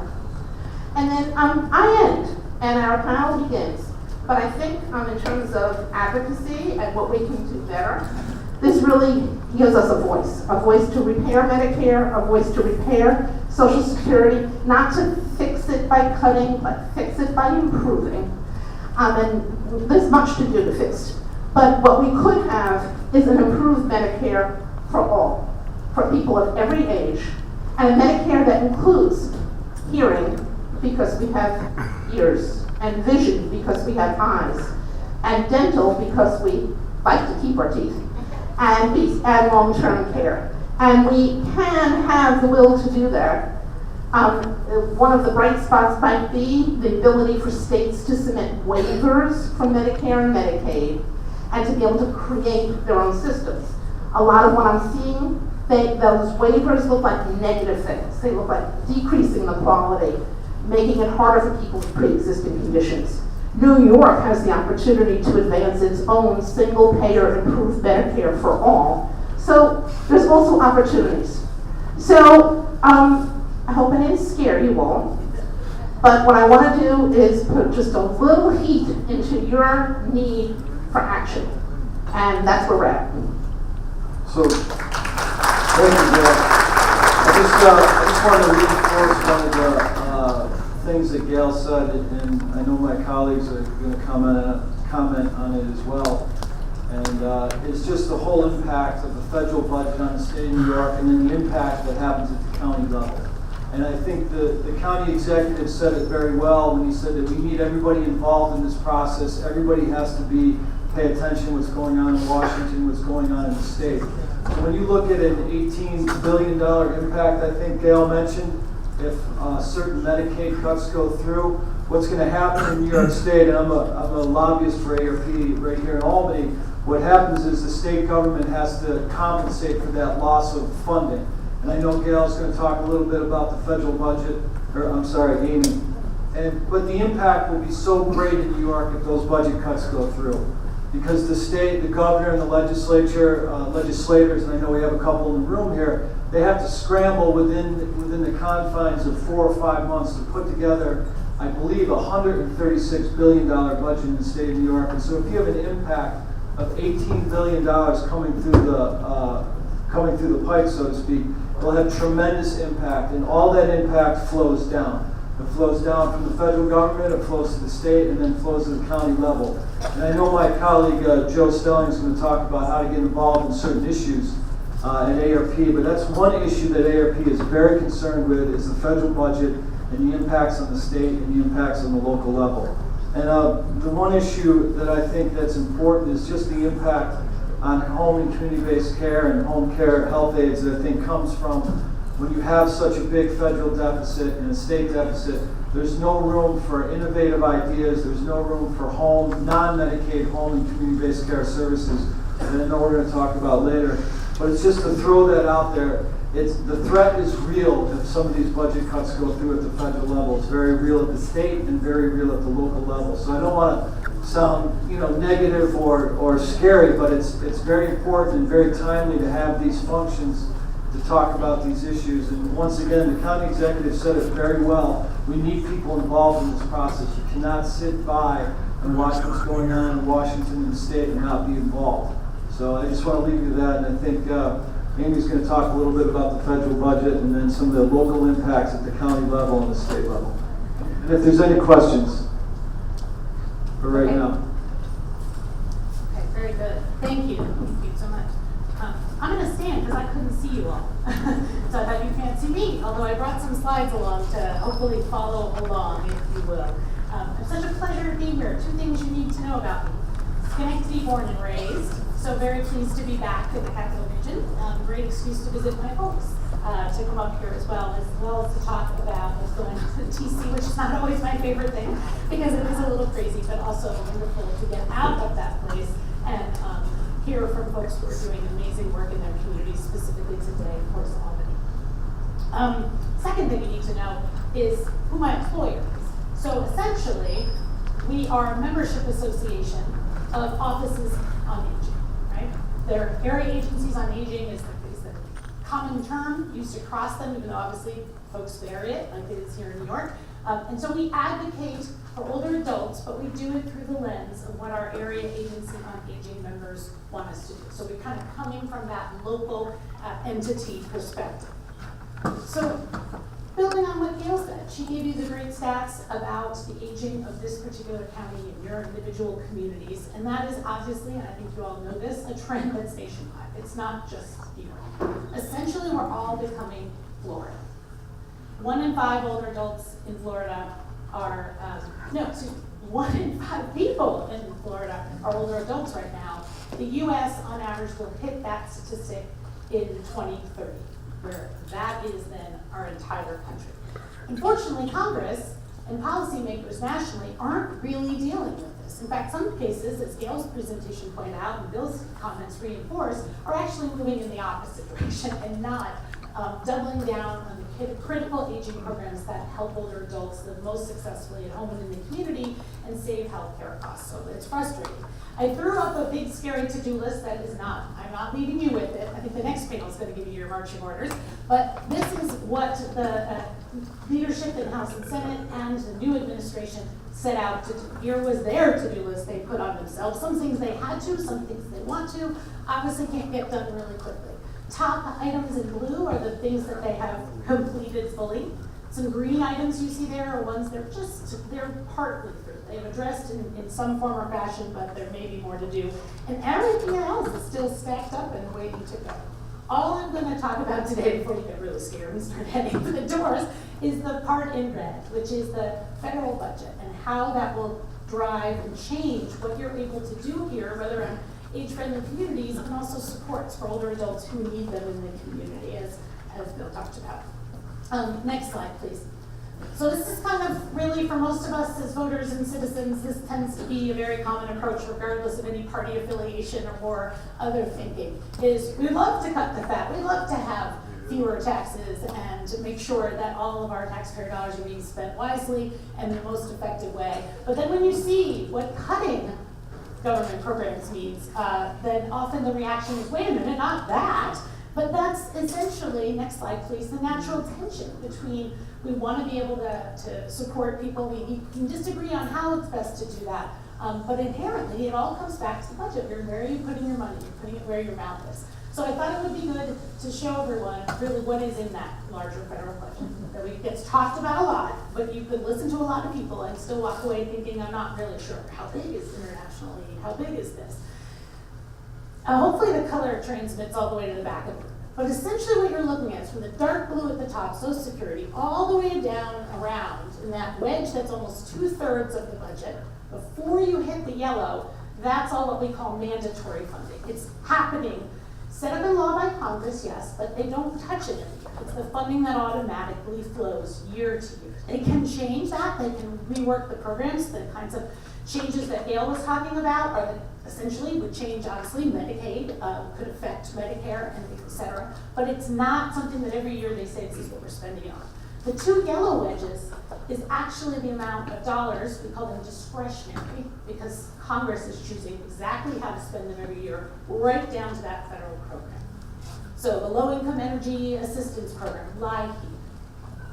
And then I end, and our panel begins. But I think in terms of advocacy and what we can do better, this really gives us a voice to repair Medicare, a voice to repair Social Security, not to fix it by cutting, but fix it by improving. And there's much to do to fix it. But what we could have is an improved Medicare for all, for people of every age, and a Medicare that includes hearing, because we have ears, and vision, because we have eyes, and dental, because we like to keep our teeth, and long-term care. And we can have the will to do that. One of the bright spots might be the ability for states to submit waivers for Medicare and Medicaid, and to be able to create their own systems. A lot of what I'm seeing, those waivers look like negative things. They look like decreasing the quality, making it harder for people with pre-existing conditions. New York has the opportunity to advance its own single-payer improved Medicare for all. So there's also opportunities. So I hope I didn't scare you all, but what I want to do is put just a little heat into your need for action, and that's where we're at. So, thank you, Gail. I just wanted to reinforce one of the things that Gail said, and I know my colleagues are going to comment on it as well. And it's just the whole impact of the federal budget on the state of New York, and then the impact that happens at the county level. And I think the county executive said it very well when he said that we need everybody involved in this process. Everybody has to pay attention to what's going on in Washington, what's going on in the state. So when you look at an $18 billion impact, I think Gail mentioned, if certain Medicaid cuts go through, what's going to happen in New York State, and I'm a lobbyist for ARP right here in Albany, what happens is the state government has to compensate for that loss of funding. And I know Gail's going to talk a little bit about the federal budget, Amy. But the impact will be so great in New York if those budget cuts go through. Because the state, the governor, and the legislators, and I know we have a couple in the room here, they have to scramble within the confines of 4 or 5 months to put together, I believe, a $136 billion budget in the state of New York. And so if you have an impact of $18 billion coming through the pipe, so to speak, it'll have tremendous impact, and all that impact flows down. It flows down from the federal government, it flows to the state, and then flows to the county level. And I know my colleague Joe Stelling is going to talk about how to get involved in certain issues at ARP, but that's one issue that ARP is very concerned with, is the federal budget and the impacts on the state and the impacts on the local level. And the one issue that I think that's important is just the impact on home and community-based care and home care health aides that I think comes from when you have such a big federal deficit and a state deficit. There's no room for innovative ideas. There's no room for home, non-Medicaid home and community-based care services that I know we're going to talk about later. But it's just to throw that out there. The threat is real if some of these budget cuts go through at the federal level. It's very real at the state and very real at the local level. So I don't want to sound, negative or scary, but it's very important and very timely to have these functions to talk about these issues. And once again, the county executive said it very well. We need people involved in this process. You cannot sit by and watch what's going on in Washington and the state and not be involved. So I just want to leave you with that, and I think Amy's going to talk a little bit about the federal budget and then some of the local impacts at the county level and the state level. And if there's any questions for right now. Okay, very good. Thank you. Thank you so much. I'm going to stand because I couldn't see you all. So I thought you can't see me, although I brought some slides along to hopefully follow along, if you will. It's such a pleasure to be here. 2 things you need to know about me. Schenectady born and raised, so very pleased to be back in the capital region. Great excuse to visit my folks, to come up here as well as to talk about what's going on in TC, which is not always my favorite thing because it is a little crazy, but also wonderful to get out of that place and hear from folks who are doing amazing work in their communities, specifically today, of course, Albany. Second thing you need to know is who my employer is. So essentially, we are a membership association of offices on aging, right? Their area agencies on aging is the common term used across them, even though obviously folks vary it, like it is here in New York. And so we advocate for older adults, but we do it through the lens of what our area agency on aging members want us to do. So we're kind of coming from that local entity perspective. So building on what Gail said, she gave you the great stats about the aging of this particular county and your individual communities, and that is obviously, and I think you all know this, a trend that's nationwide. It's not just New York. Essentially, we're all becoming Florida. 1 in 5 older adults in Florida are, 1 in 5 people in Florida are older adults right now. The US, on average, will hit that statistic in 2030. Where that is then our entire country. Unfortunately, Congress and policymakers nationally aren't really dealing with this. In fact, some cases, as Gail's presentation pointed out and Bill's comments reinforced, are actually moving in the opposite direction and not doubling down on the critical aging programs that help older adults live most successfully at home and in the community and save healthcare costs. So it's frustrating. I threw up a big, scary to-do list that is not. I'm not leaving you with it. I think the next panel is going to give you your marching orders. But this is what the leadership in House and Senate and the new administration set out to do. Here was their to-do list they put on themselves. Some things they had to, some things they want to. Obviously can't get done really quickly. Top items in blue are the things that they have completed fully. Some green items you see there are ones they're partly through. They've addressed in some form or fashion, but there may be more to do. And everything else is still stacked up and waiting to go. All I'm going to talk about today, before you get really scared and start heading for the doors, is the part in red, which is the federal budget and how that will drive and change what you're able to do here, whether in age-friendly communities and also supports for older adults who need them in the community, as Bill talked about. Next slide, please. So this is kind of really, for most of us as voters and citizens, this tends to be a very common approach regardless of any party affiliation or other thinking, is we love to cut the fat. We love to have fewer taxes and to make sure that all of our taxpayer dollars are being spent wisely and the most effective way. But then when you see what cutting government programs means, then often the reaction is, wait a minute, not that. But that's essentially, next slide please, the natural tension between we want to be able to support people. We can disagree on how it's best to do that. But inherently, it all comes back to the budget. Where are you putting your money? You're putting it where your mouth is. So I thought it would be good to show everyone really what is in that larger federal budget. That gets talked about a lot, but you could listen to a lot of people and still walk away thinking, I'm not really sure. How big is international aid? How big is this? Hopefully the color transmits all the way to the back of it. But essentially what you're looking at is from the dark blue at the top, Social Security, all the way down around in that wedge that's almost 2/3 of the budget. Before you hit the yellow, That's all what we call mandatory funding. It's happening, set up in law by Congress, yes, but they don't touch it every year. It's the funding that automatically flows year to year. They can change that, they can rework the programs, the kinds of changes that Gail was talking about are that essentially would change, obviously, Medicaid, could affect Medicare, and et cetera. But it's not something that every year they say this is what we're spending on. The two yellow wedges is actually the amount of dollars, we call them discretionary, because Congress is choosing exactly how to spend them every year, right down to that federal program. So the low-income energy assistance program, LIHEAP,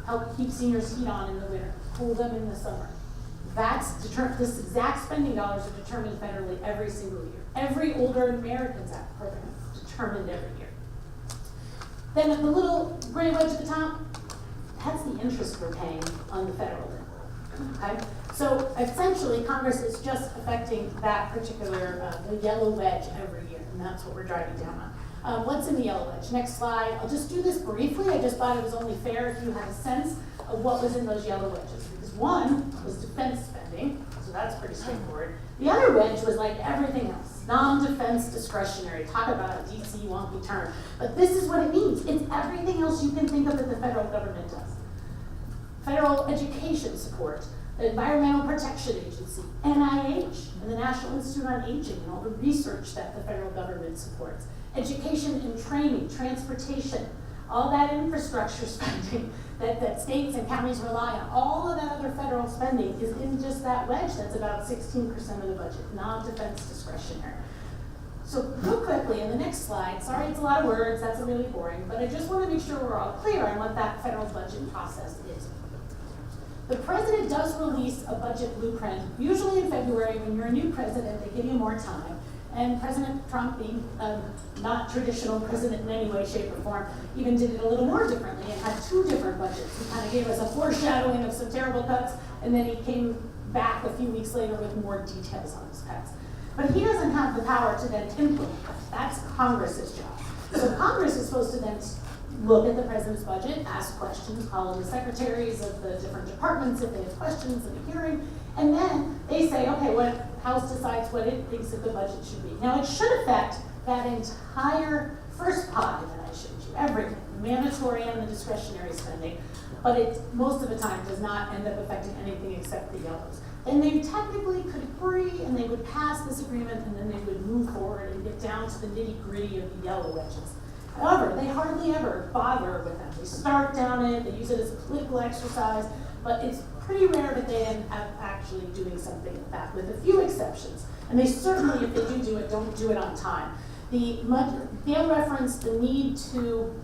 help keep seniors heat on in the winter, cool them in the summer. This exact spending dollars are determined federally every single year. Every Older Americans Act program is determined every year. Then at the little gray wedge at the top, that's the interest we're paying on the federal debt. Okay? So essentially, Congress is just affecting that particular, the yellow wedge every year, and that's what we're driving down on. What's in the yellow wedge? Next slide. I'll just do this briefly. I just thought it was only fair if you had a sense of what was in those yellow wedges. Because one was defense spending, so that's pretty straightforward. The other wedge was like everything else, non-defense discretionary. Talk about a DC wonky term. But this is what it means. It's everything else you can think of that the federal government does. Federal education support, the Environmental Protection Agency, NIH, and the National Institute on Aging, and all the research that the federal government supports. Education and training, transportation, all that infrastructure spending that states and counties rely on, all of that other federal spending is in just that wedge. That's about 16% of the budget, non-defense discretionary. So real quickly, in the next slide, sorry it's a lot of words, that's really boring, but I just want to make sure we're all clear on what that federal budget process is. The president does release a budget blueprint, usually in February. When you're a new president, they give you more time. And President Trump, being not traditional president in any way, shape, or form, even did it a little more differently and had two different budgets. He kind of gave us a foreshadowing of some terrible cuts, and then he came back a few weeks later with more details on his cuts. But he doesn't have the power to then implement that. That's Congress's job. So Congress is supposed to then look at the president's budget, ask questions, call in the secretaries of the different departments if they have questions in a hearing, and then they say, okay, what House decides what it thinks that the budget should be. Now, it should affect that entire first pie that I showed you, everything, the mandatory and the discretionary spending, but it most of the time does not end up affecting anything except the yellows. Then they technically could agree and they would pass this agreement and then they would move forward and get down to the nitty-gritty of the yellow wedges. However, they hardly ever bother with that. They start down it, they use it as a political exercise, but it's pretty rare that they end up actually doing something like that, with a few exceptions. And they certainly, if they do it, don't do it on time. Gail referenced the need to,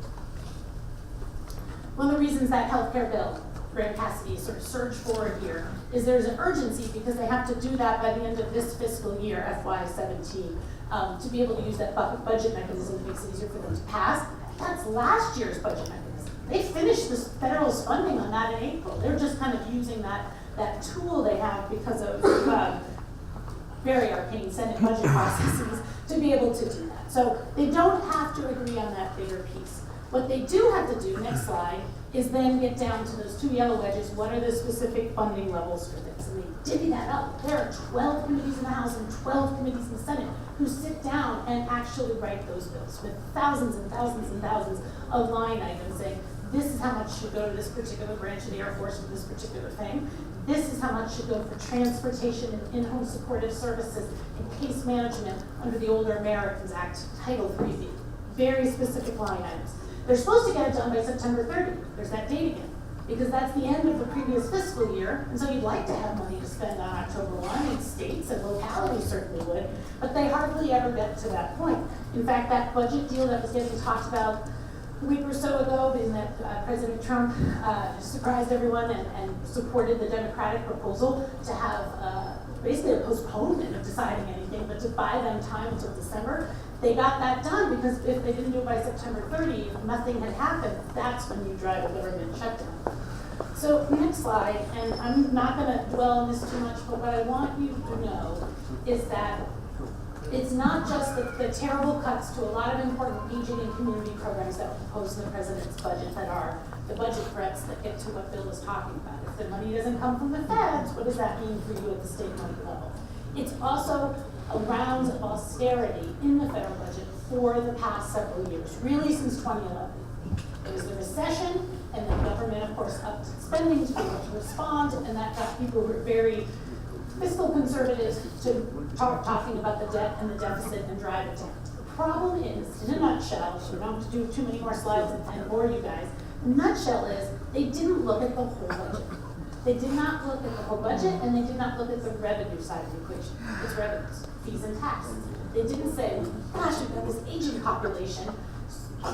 one of the reasons that healthcare bill, Grant Cassidy sort of surged forward here, is there's an urgency because they have to do that by the end of this fiscal year, FY17, to be able to use that budget mechanism that makes it easier for them to pass. That's last year's budget mechanism. They finished this federal funding on that in April. They're just kind of using that tool they have because of very arcane Senate budget processes to be able to do that. So they don't have to agree on that bigger piece. What they do have to do, next slide, is then get down to those two yellow wedges. What are the specific funding levels for this? And they divvy that up. There are 12 committees in the House and 12 committees in the Senate who sit down and actually write those bills with thousands and thousands and thousands of line items saying, this is how much should go to this particular branch of the Air Force for this particular thing. This is how much should go for transportation and in-home supportive services and case management under the Older Americans Act, Title III. Very specific line items. They're supposed to get it done by September 30. There's that date again, because that's the end of the previous fiscal year, and so you'd like to have money to spend on October 1, and states and localities certainly would, but they hardly ever get to that point. In fact, that budget deal that was getting talked about a week or so ago, in that President Trump surprised everyone and supported the Democratic proposal to have basically a postponement of deciding anything, but to buy them time until December. They got that done because if they didn't do it by September 30, if nothing had happened, that's when you drive a government shutdown. So next slide, and I'm not going to dwell on this too much, but what I want you to know is that it's not just the terrible cuts to a lot of important aging and community programs that were proposed in the president's budget that are the budget threats that get to what Bill was talking about. If the money doesn't come from the feds, what does that mean for you at the state and local level? It's also a round of austerity in the federal budget for the past several years, really since 2011. There was the recession, and the government, of course, upped spending to be able to respond, and that got people who were very fiscal conservatives to talking about the debt and the deficit and drive it down. The problem is, in a nutshell, so we don't have to do too many more slides and bore you guys, the nutshell is they didn't look at the whole budget. They did not look at the whole budget, and they did not look at the revenue side of the equation. It's revenues, fees and taxes. They didn't say, gosh, we've got this aging population,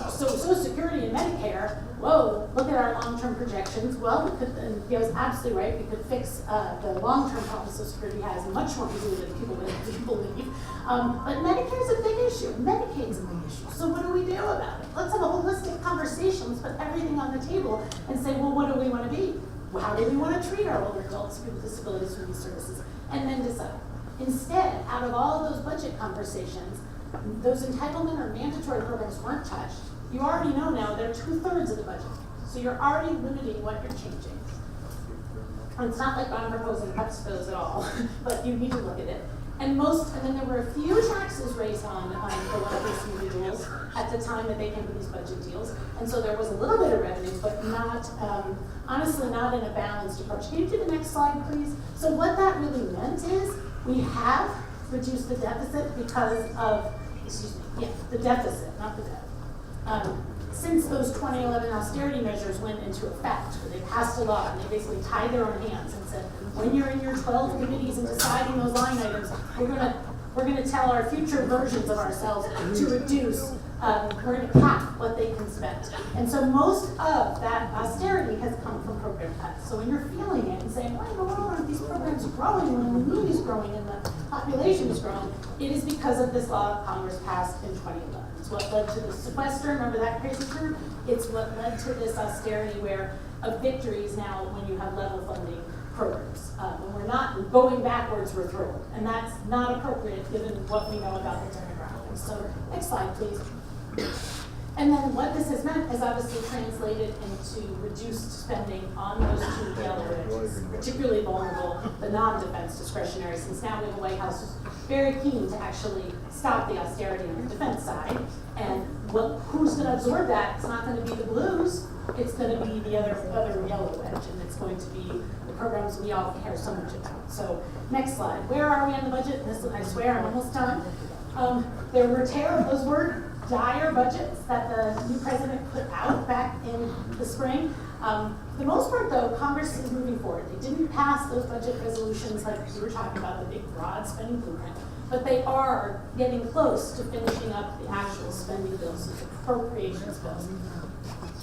so Social Security and Medicare, whoa, look at our long-term projections. Well, we could, and he was absolutely right, we could fix the long-term problems Social Security has much more easily than people believe. But Medicare's a big issue, Medicaid's a big issue. So what do we do about it? Let's have a holistic conversation, let's put everything on the table and say, well, what do we want to be? How do we want to treat our older adults, people with disabilities for these services? And then decide. Instead, out of all of those budget conversations, those entitlement or mandatory programs weren't touched. You already know now they're 2/3 of the budget. So you're already limiting what you're changing. And it's not like I'm proposing cuts to those at all, but you need to look at it. And then there were a few taxes raised on the wealthiest individuals at the time that they came to these budget deals. And so there was a little bit of revenue, but not, honestly, not in a balanced approach. Can you do the next slide, please? So what that really meant is we have reduced the deficit because of, the deficit, not the debt. Since those 2011 austerity measures went into effect, they passed a law and they basically tied their own hands and said, when you're in your 12 committees and deciding those line items, we're gonna tell our future versions of ourselves to reduce, we're gonna cap what they can spend. And so most of that austerity has come from program cuts. So when you're feeling it and saying, why in the world aren't these programs growing when the need is growing and the population is growing, it is because of this law Congress passed in 2011. It's what led to the sequester, remember that crazy term? It's what led to this austerity where a victory is now when you have level funding programs. When we're not going backwards, we're thrilled. And that's not appropriate given what we know about the demographics. So next slide, please. And then what this has meant is obviously translated into reduced spending on those two yellow edges, particularly vulnerable, the non-defense discretionary, since now we have a White House who's very keen to actually stop the austerity on the defense side. And who's going to absorb that? It's not going to be the blues, it's going to be the other yellow edge, and it's going to be the programs we all care so much about. So next slide. Where are we on the budget? This, I swear, I'm almost done. There were those were dire budgets that the new president put out back in the spring. For the most part, though, Congress is moving forward. They didn't pass those budget resolutions like we were talking about, the big, broad spending blueprint, but they are getting close to finishing up the actual spending bills, the appropriations bills.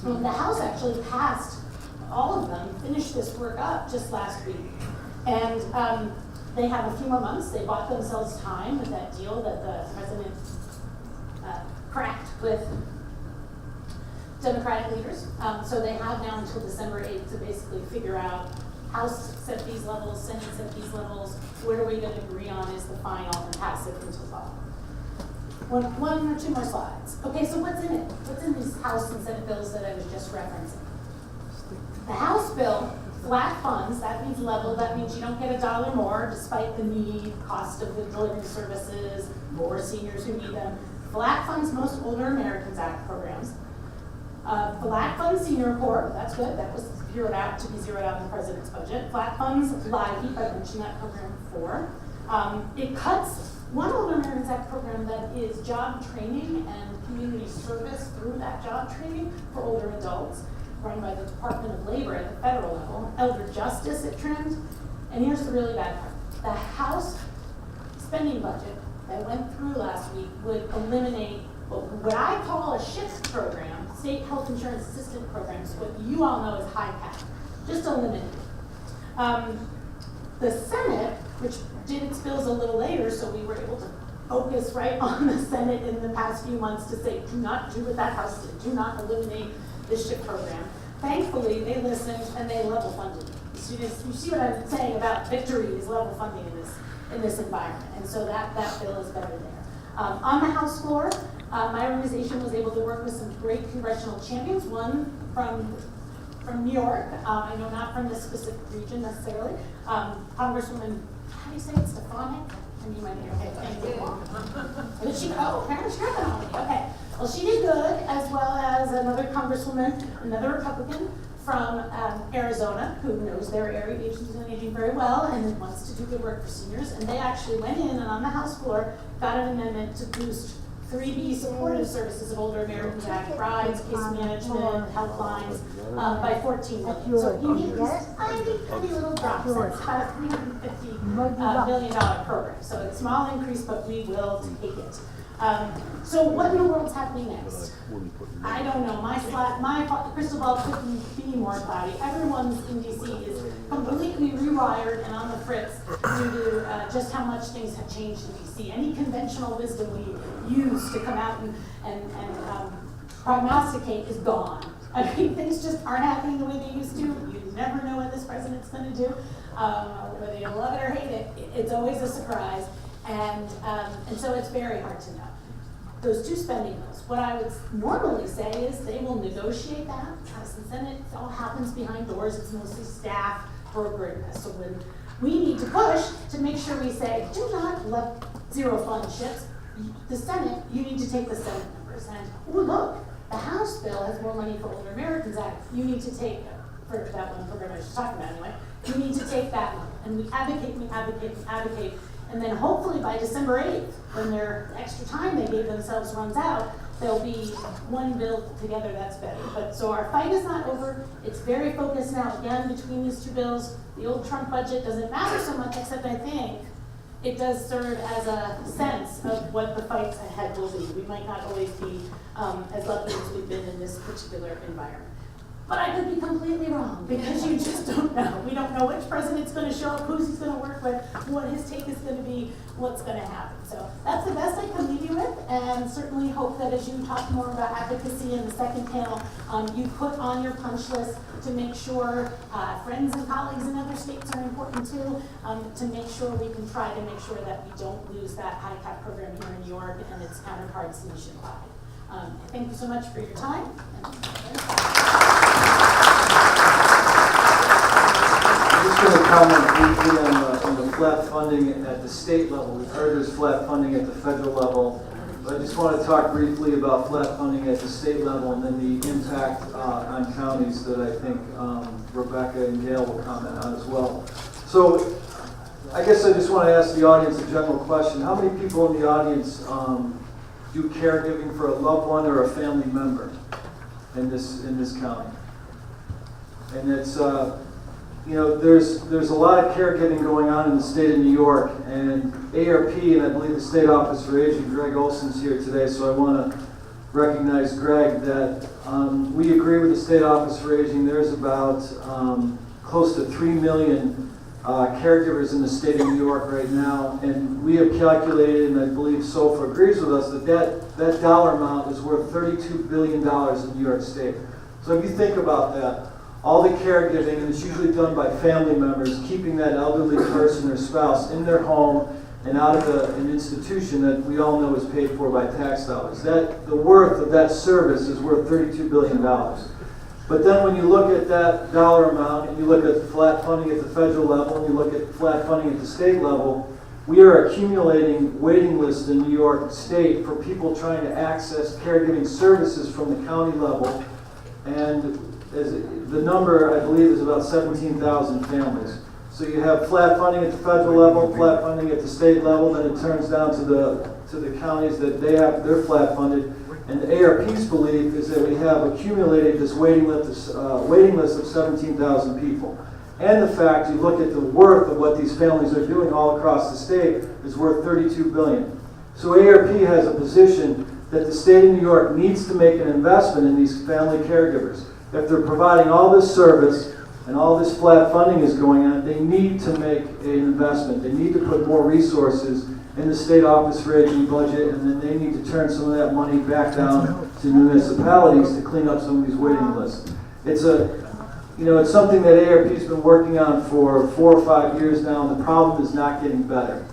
The House actually passed all of them, finished this work up just last week. And they have a few more months. They bought themselves time with that deal that the president cracked with Democratic leaders. So they have now until December 8th to basically figure out House set these levels, Senate set these levels, what are we going to agree on is the final and pass it into law. One or two more slides. Okay, so what's in it? What's in these House and Senate bills that I was just referencing? The House bill, flat funds, that means level, that means you don't get $1 more despite the need, cost of the delivering services, more seniors who need them. Flat funds most Older Americans Act programs. Flat funds Senior Corps, that's good, that was zeroed out to be zeroed out in the president's budget. Flat funds LIHEAP, I mentioned that program before. It cuts one Older Americans Act program that is job training and community service through that job training for older adults, run by the Department of Labor at the federal level. Elder Justice it trimmed. And here's the really bad part. The House spending budget that went through last week would eliminate what I call a SHIFT program, State Health Insurance Assistance Programs, what you all know as HICAP, just eliminate it. The Senate, which did its bills a little later, so we were able to focus right on the Senate in the past few months to say, do not do what that House did, do not eliminate the SHIFT program. Thankfully, they listened and they level funded. You see what I'm saying about victory is level funding in this environment, and so that bill is better there. On the House floor, my organization was able to work with some great congressional champions, one from New York, I know not from this specific region necessarily, Congresswoman, how do you say it, Stefanik? And you might think, okay, thank you. But she, oh, apparently she got the nominee, okay. Well, she did good, as well as another congresswoman, another Republican from Arizona, who knows their area of agencies on aging very well and wants to do good work for seniors. And they actually went in and on the House floor got an amendment to boost 3B supportive services of older Americans Act, rides, case management, helplines, by 14 million. So you need this tiny little drop. So it's about a $350 million program. So it's a small increase, but we will take it. So what in the world's happening next? I don't know. My crystal ball couldn't be more cloudy. Everyone's in DC is completely rewired and on the fritz due to just how much things have changed in DC. Any conventional wisdom we used to come out and prognosticate is gone. I mean, things just aren't happening the way they used to. You never know what this president's going to do. Whether you love it or hate it, it's always a surprise. And so it's very hard to know. Those two spending bills, what I would normally say is they will negotiate that. House and Senate, it all happens behind doors. It's mostly staff preparedness. So when we need to push to make sure we say, do not let zero fund ships. The Senate, you need to take the Senate numbers. And, oh, look, the House bill has more money for Older Americans Act. You need to take, for that one program I was just talking about anyway, you need to take that one. And we advocate. And then hopefully by December 8th, when their extra time they gave themselves runs out, there'll be one bill together that's better. But so our fight is not over. It's very focused now again between these two bills. The old Trump budget doesn't matter so much, except I think it does serve as a sense of what the fights ahead will be. We might not always be as lucky as we've been in this particular environment. But I could be completely wrong, because you just don't know. We don't know which president's going to show up, who's he's going to work with, what his take is going to be, what's going to happen. So that's the best I can leave you with, and certainly hope that as you talk more about advocacy in the second panel, you put on your punch list to make sure friends and colleagues in other states are important too, to make sure we can try to make sure that we don't lose that high cap program here in New York and its counterparts nationwide. Thank you so much for your time. I'm just going to comment briefly on the flat funding at the state level. We've heard there's flat funding at the federal level, but I just want to talk briefly about flat funding at the state level and then the impact on counties that I think Rebecca and Gail will comment on as well. So I guess I just want to ask the audience a general question. How many people in the audience do caregiving for a loved one or a family member in this county? And it's there's a lot of caregiving going on in the state of New York, and ARP, and I believe the State Office for Aging, Greg Olson's here today, so I want to recognize Greg that we agree with the State Office for Aging. There's about close to 3 million caregivers in the state of New York right now, and we have calculated, and I believe SOFA agrees with us, that dollar amount is worth $32 billion in New York State. So if you think about that, all the caregiving, and it's usually done by family members, keeping that elderly person or spouse in their home and out of an institution that we all know is paid for by tax dollars. The worth of that service is worth $32 billion. But then when you look at that dollar amount and you look at flat funding at the federal level and you look at flat funding at the state level, we are accumulating waiting lists in New York State for people trying to access caregiving services from the county level. And the number, I believe, is about 17,000 families. So you have flat funding at the federal level, flat funding at the state level, then it turns down to the counties that they're flat funded. And the ARP's belief is that we have accumulated this waiting list of 17,000 people. And the fact, you look at the worth of what these families are doing all across the state, is worth $32 billion. So ARP has a position that the state of New York needs to make an investment in these family caregivers. If they're providing all this service and all this flat funding is going on, they need to make an investment. They need to put more resources in the State Office for Aging budget, and then they need to turn some of that money back down to municipalities to clean up some of these waiting lists. It's something that ARP's been working on for 4 or 5 years now, and the problem is not getting better.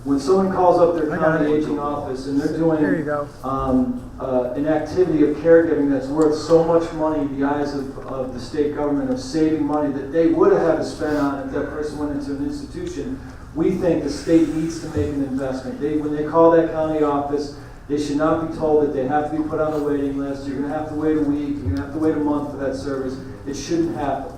When someone calls up their county aging office and they're doing an activity of caregiving that's worth so much money in the eyes of the state government, of saving money that they would have had to spend on if that person went into an institution, we think the state needs to make an investment. When they call that county office, they should not be told that they have to be put on a waiting list. You're going to have to wait a week. You're going to have to wait a month for that service. It shouldn't happen.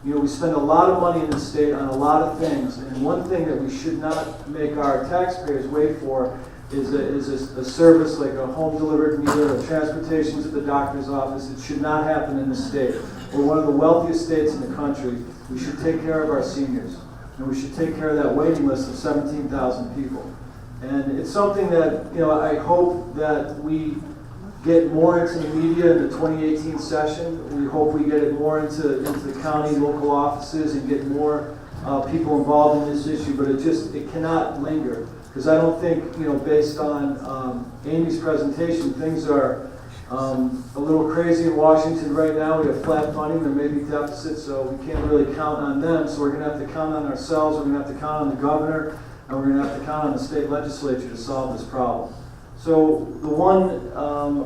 You know, we spend a lot of money in the state on a lot of things, and one thing that we should not make our taxpayers wait for is a service like a home-delivered meal or transportation to the doctor's office. It should not happen in the state. We're one of the wealthiest states in the country. We should take care of our seniors, and we should take care of that waiting list of 17,000 people. And it's something that, you know, I hope that we get more into the media in the 2018 session. We hope we get it more into the county, local offices, and get more people involved in this issue. But it cannot linger, because I don't think, you know, based on Amy's presentation, things are a little crazy in Washington right now. We have flat funding. There may be deficits, so we can't really count on them. So we're going to have to count on ourselves. We're going to have to count on the governor, and we're going to have to count on the state legislature to solve this problem. So the one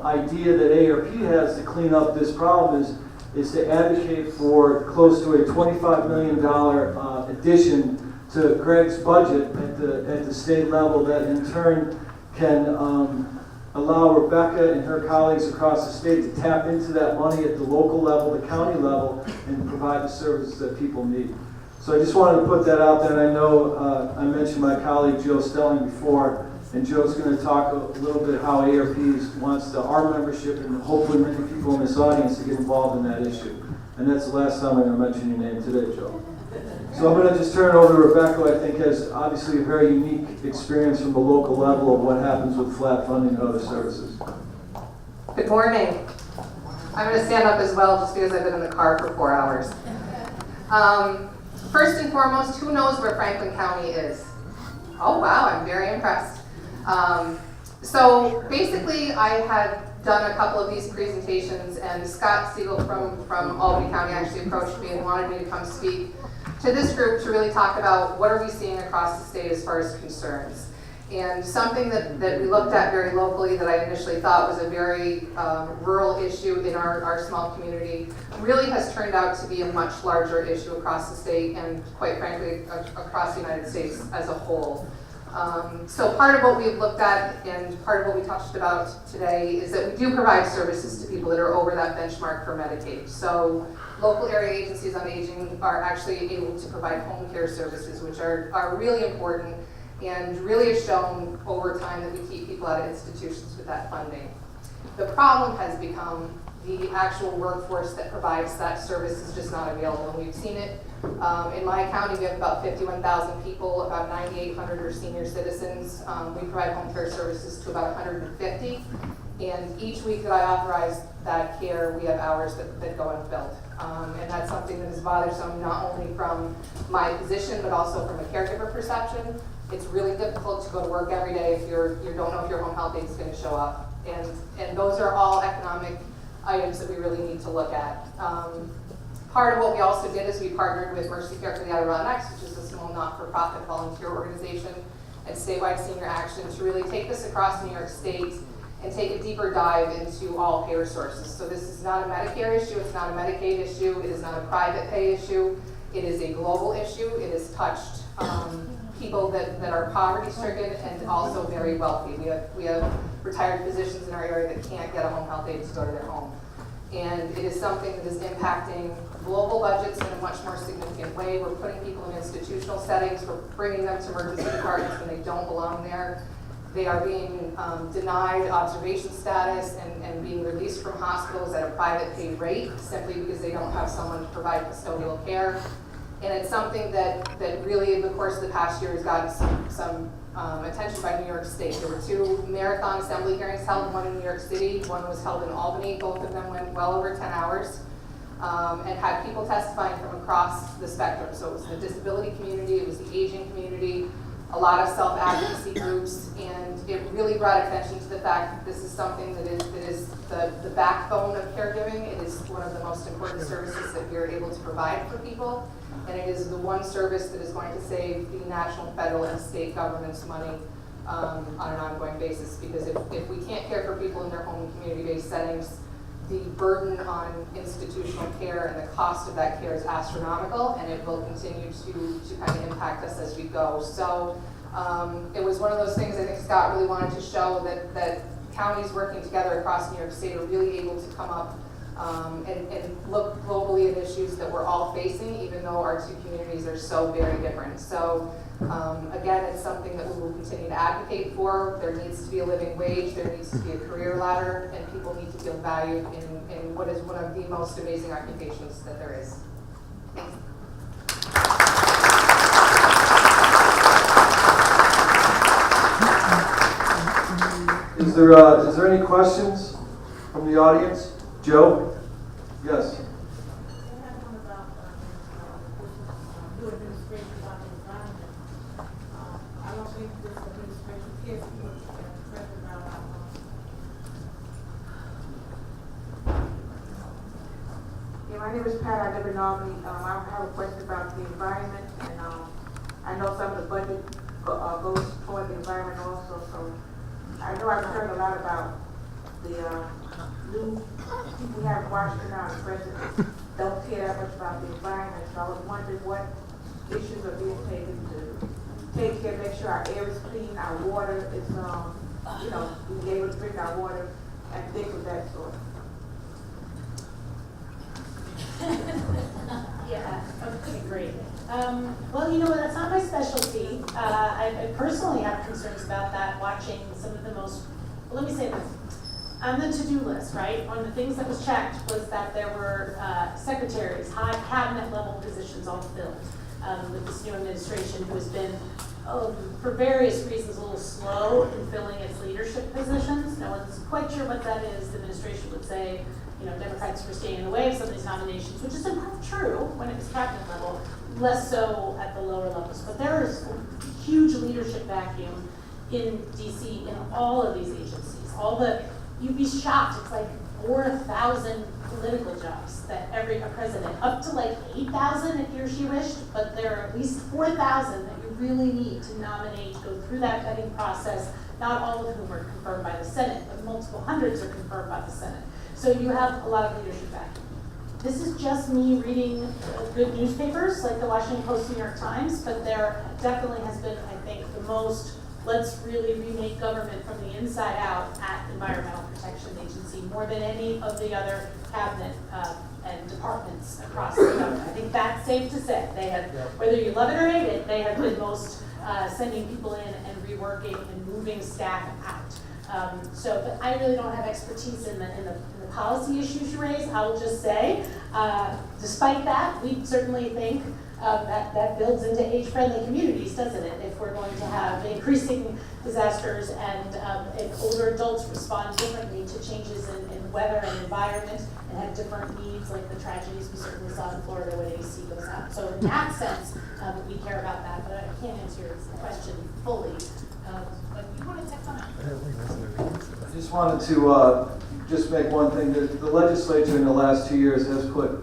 idea that ARP has to clean up this problem is to advocate for close to a $25 million addition to Greg's budget at the state level, that in turn can allow Rebecca and her colleagues across the state to tap into that money at the local level, the county level, and provide the services that people need. So I just wanted to put that out there. And I know I mentioned my colleague Joe Stelling before, and Joe's going to talk a little bit how ARP wants our membership and hopefully many people in this audience to get involved in that issue. And that's the last time I'm going to mention your name today, Joe. So I'm going to just turn it over to Rebecca, who I think has obviously a very unique experience from the local level of what happens with flat funding and other services. Good morning. I'm going to stand up as well just because I've been in the car for 4 hours. First and foremost, who knows where Franklin County is? Oh wow, I'm very impressed. So basically I had done a couple of these presentations, and Scott Siegel from Albany County actually approached me and wanted me to come speak to this group to really talk about what are we seeing across the state as far as concerns. And something that we looked at very locally that I initially thought was a very rural issue in our small community really has turned out to be a much larger issue across the state and, quite frankly, across the United States as a whole. So part of what we've looked at and part of what we touched about today is that we do provide services to people that are over that benchmark for Medicaid. So local area agencies on aging are actually able to provide home care services, which are really important and really has shown over time that we keep people out of institutions with that funding. The problem has become the actual workforce that provides that service is just not available, and we've seen it. In my county, we have about 51,000 people, about 9,800 are senior citizens. We provide home care services to about 150, and each week that I authorize that care, we have hours that go unfilled. And that's something that is bothersome not only from my position, but also from a caregiver perception. It's really difficult to go to work every day if you don't know if your home health aide is going to show up. And those are all economic items that we really need to look at. Part of what we also did is we partnered with Mercy Care for the Adirondacks, which is a small not-for-profit volunteer organization, and Statewide Senior Action to really take this across New York State and take a deeper dive into all payer sources. So this is not a Medicare issue, it's not a Medicaid issue, it is not a private pay issue, it is a global issue. It has touched people that are poverty-stricken and also very wealthy. We have retired physicians in our area that can't get a home health aide to go to their home. And it is something that is impacting global budgets in a much more significant way. We're putting people in institutional settings, we're bringing them to emergency departments when they don't belong there. They are being denied observation status and being released from hospitals at a private paid rate simply because they don't have someone to provide custodial care. And it's something that really, in the course of the past year, has gotten some attention by New York State. There were 2 marathon assembly hearings held, one in New York City, one was held in Albany. Both of them went well over 10 hours and had people testifying from across the spectrum. So it was the disability community, it was the aging community, a lot of self-advocacy groups, and it really brought attention to the fact that this is something that is the backbone of caregiving. It is one of the most important services that we are able to provide for people, and it is the one service that is going to save the national, federal, and state governments money on an ongoing basis, because if we can't care for people in their home and community-based settings, the burden on institutional care, and the cost of that care is astronomical, and it will continue to kind of impact us as we go. So it was one of those things I think Scott really wanted to show that counties working together across New York State are really able to come up and look globally at issues that we're all facing, even though our two communities are so very different. So again, it's something that we will continue to advocate for. There needs to be a living wage, there needs to be a career ladder, and people need to feel valued in what is one of the most amazing occupations that there is. Thanks. Is there any questions from the audience? Joe? Yes. My name is Pat. I live in Albany. I have a question about the environment, and I know some of the budget goes toward the environment also. So I know I've heard a lot about the new people we have in Washington now, the president don't care that much about the environment. So I was wondering what issues are being taken to take care, make sure our air is clean, our water is, we be able to drink our water, and things of that sort. Yeah, okay, great. Well, that's not my specialty. I personally have concerns about that, watching some of the most, well, let me say this. On the to-do list, right, one of the things that was checked was that there were secretaries, high cabinet level positions all filled with this new administration, who has been, for various reasons, a little slow in filling its leadership positions. No one's quite sure what that is. The administration would say, Democrats were standing in the way of some of these nominations, which is in part true when it was cabinet level, less so at the lower levels. But there is a huge leadership vacuum in DC in all of these agencies. You'd be shocked, it's like 4,000 political jobs that a president, up to like 8,000 if he or she wished, but there are at least 4,000 that you really need to nominate, go through that vetting process, not all of whom are confirmed by the Senate, but multiple hundreds are confirmed by the Senate. So you have a lot of leadership vacuum. This is just me reading good newspapers like the Washington Post, New York Times, but there definitely has been, I think, the most let's really remake government from the inside out at Environmental Protection Agency, more than any of the other cabinet and departments across the government. I think that's safe to say. They have, whether you love it or hate it, they have been most sending people in and reworking and moving staff out. But I really don't have expertise in the policy issues you raise. I will just say, despite that, we certainly think that builds into age-friendly communities, doesn't it? If we're going to have increasing disasters and older adults respond differently to changes in weather and environment and have different needs, like the tragedies we certainly saw in Florida when AC goes out. So in that sense, we care about that, but I can't answer your question fully. But you want to take on it? I just wanted to just make one thing. The legislature in the last 2 years has put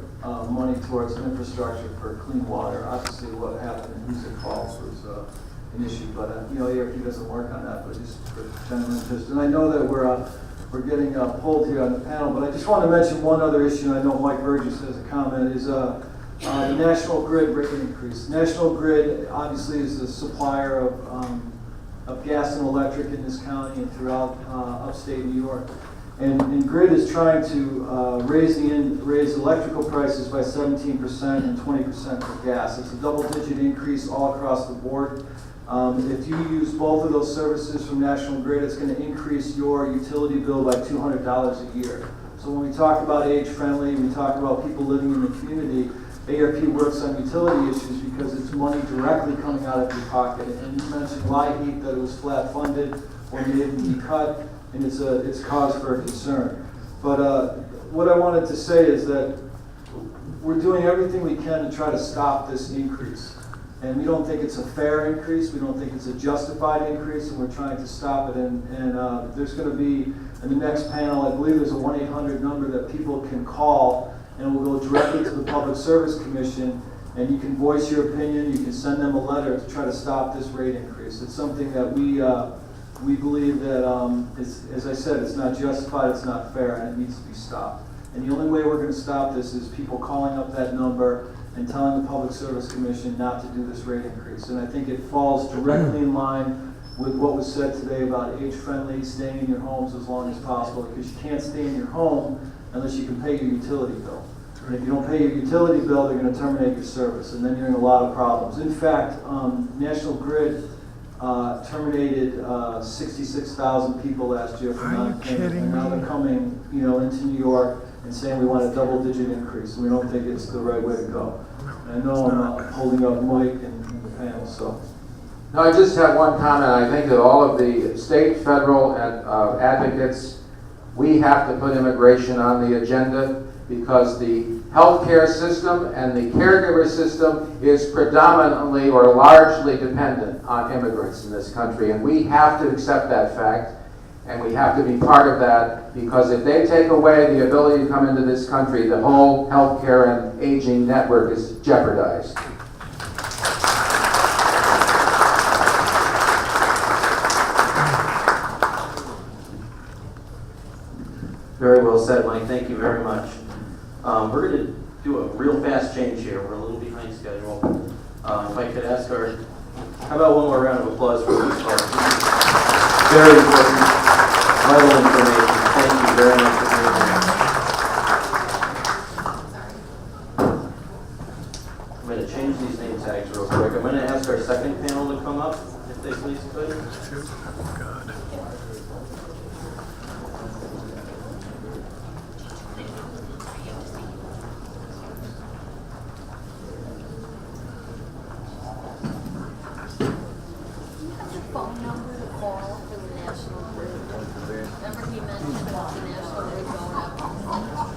money towards infrastructure for clean water. Obviously, what happened in Hoosick Falls was an issue, but ERP doesn't work on that. But just for general interest, and I know that we're getting pulled here on the panel, but I just want to mention one other issue. I know Mike Burgess has a comment. Is the National Grid rate increase? National Grid obviously is the supplier of gas and electric in this county and throughout upstate New York. And Grid is trying to raise electrical prices by 17% and 20% for gas. It's a double-digit increase all across the board. If you use both of those services from National Grid, it's going to increase your utility bill by $200 a year. So when we talk about age-friendly, we talk about people living in the community, ARP works on utility issues because it's money directly coming out of your pocket. And you mentioned LIHEAP, that it was flat funded or needed to be cut. And it's cause for concern. But what I wanted to say is that we're doing everything we can to try to stop this increase. And we don't think it's a fair increase. We don't think it's a justified increase, and we're trying to stop it. And there's going to be, in the next panel, I believe there's a 1-800 number that people can call, and it will go directly to the Public Service Commission, and you can voice your opinion. You can send them a letter to try to stop this rate increase. It's something that we believe that, as I said, it's not justified, it's not fair, and it needs to be stopped. And the only way we're going to stop this is people calling up that number and telling the Public Service Commission not to do this rate increase. And I think it falls directly in line with what was said today about age-friendly, staying in your homes as long as possible, because you can't stay in your home unless you can pay your utility bill. And if you don't pay your utility bill, they're going to terminate your service, and then you're in a lot of problems. In fact, National Grid terminated 66,000 people last year for non-payment, and now they're coming, into New York and saying we want a double-digit increase, and we don't think it's the right way to go. And I know I'm holding up Mike and the panel, so. No, I just have one comment. I think that all of the state, federal, and advocates, we have to put immigration on the agenda, because the healthcare system and the caregiver system is predominantly or largely dependent on immigrants in this country. And we have to accept that fact, and we have to be part of that, because if they take away the ability to come into this country, the whole healthcare and aging network is jeopardized. Very well said, Mike. Thank you very much. We're going to do a real fast change here. We're a little behind schedule. If I could ask how about one more round of applause for this part? Very important, vital information. Thank you very much for being here. I'm going to change these name tags real quick. I'm going to ask our second panel to come up, if they please could. Phone number to call for the National Grid. Remember he mentioned about the National Grid going up?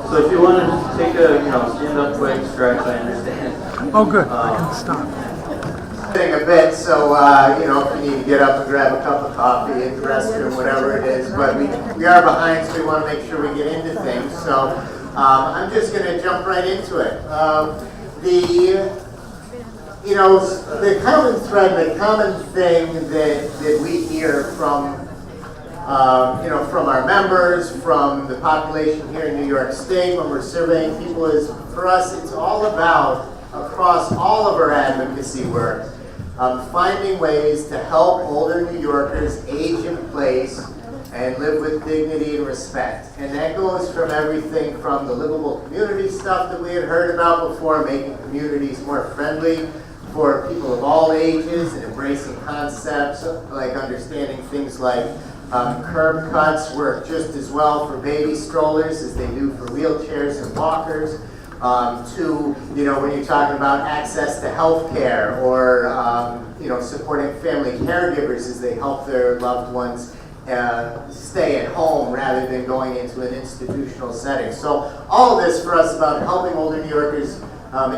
So if you want to take a, stand up quick, stretch, I understand. Oh, good. I can stop. A bit, so if you need to get up and grab a cup of coffee in the restroom, whatever it is, but we are behind, so we want to make sure we get into things. So I'm just going to jump right into it. The common thread, the common thing that we hear from from our members, from the population here in New York State when we're surveying people is, for us, it's all about, across all of our advocacy work, finding ways to help older New Yorkers age in place and live with dignity and respect. And that goes from everything from the livable community stuff that we had heard about before, making communities more friendly for people of all ages and embracing concepts like understanding things like curb cuts work just as well for baby strollers as they do for wheelchairs and walkers. To when you're talking about access to health care or supporting family caregivers as they help their loved ones stay at home rather than going into an institutional setting. So all of this for us about helping older New Yorkers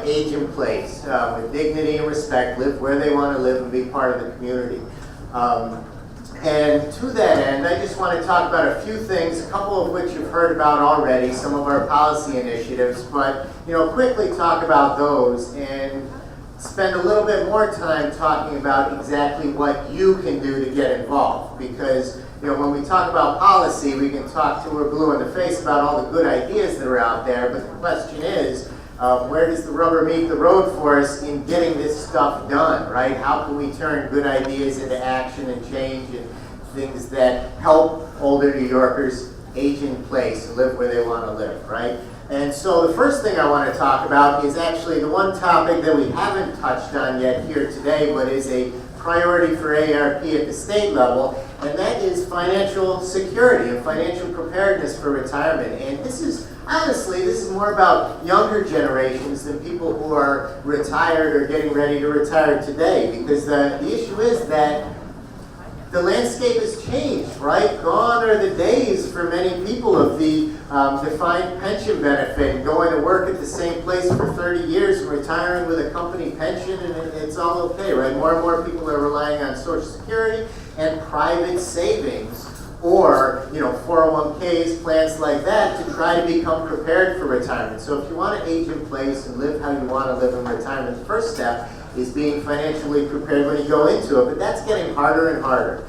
age in place with dignity and respect, live where they want to live and be part of the community. And to that end, I just want to talk about a few things, a couple of which you've heard about already, some of our policy initiatives, but quickly talk about those and spend a little bit more time talking about exactly what you can do to get involved. Because when we talk about policy, we can talk till we're blue in the face about all the good ideas that are out there, but the question is, where does the rubber meet the road for us in getting this stuff done, right? How can we turn good ideas into action and change and things that help older New Yorkers age in place and live where they want to live, right? And so the first thing I want to talk about is actually the one topic that we haven't touched on yet here today, but is a priority for ARP at the state level, and that is financial security and financial preparedness for retirement. And this is, honestly, this is more about younger generations than people who are retired or getting ready to retire today, because the issue is that the landscape has changed, right? Gone are the days for many people of the defined pension benefit and going to work at the same place for 30 years and retiring with a company pension, and it's all okay, right? More and more people are relying on Social Security and private savings, or 401ks, plans like that, to try to become prepared for retirement. So if you want to age in place and live how you want to live in retirement, the first step is being financially prepared when you go into it, but that's getting harder and harder.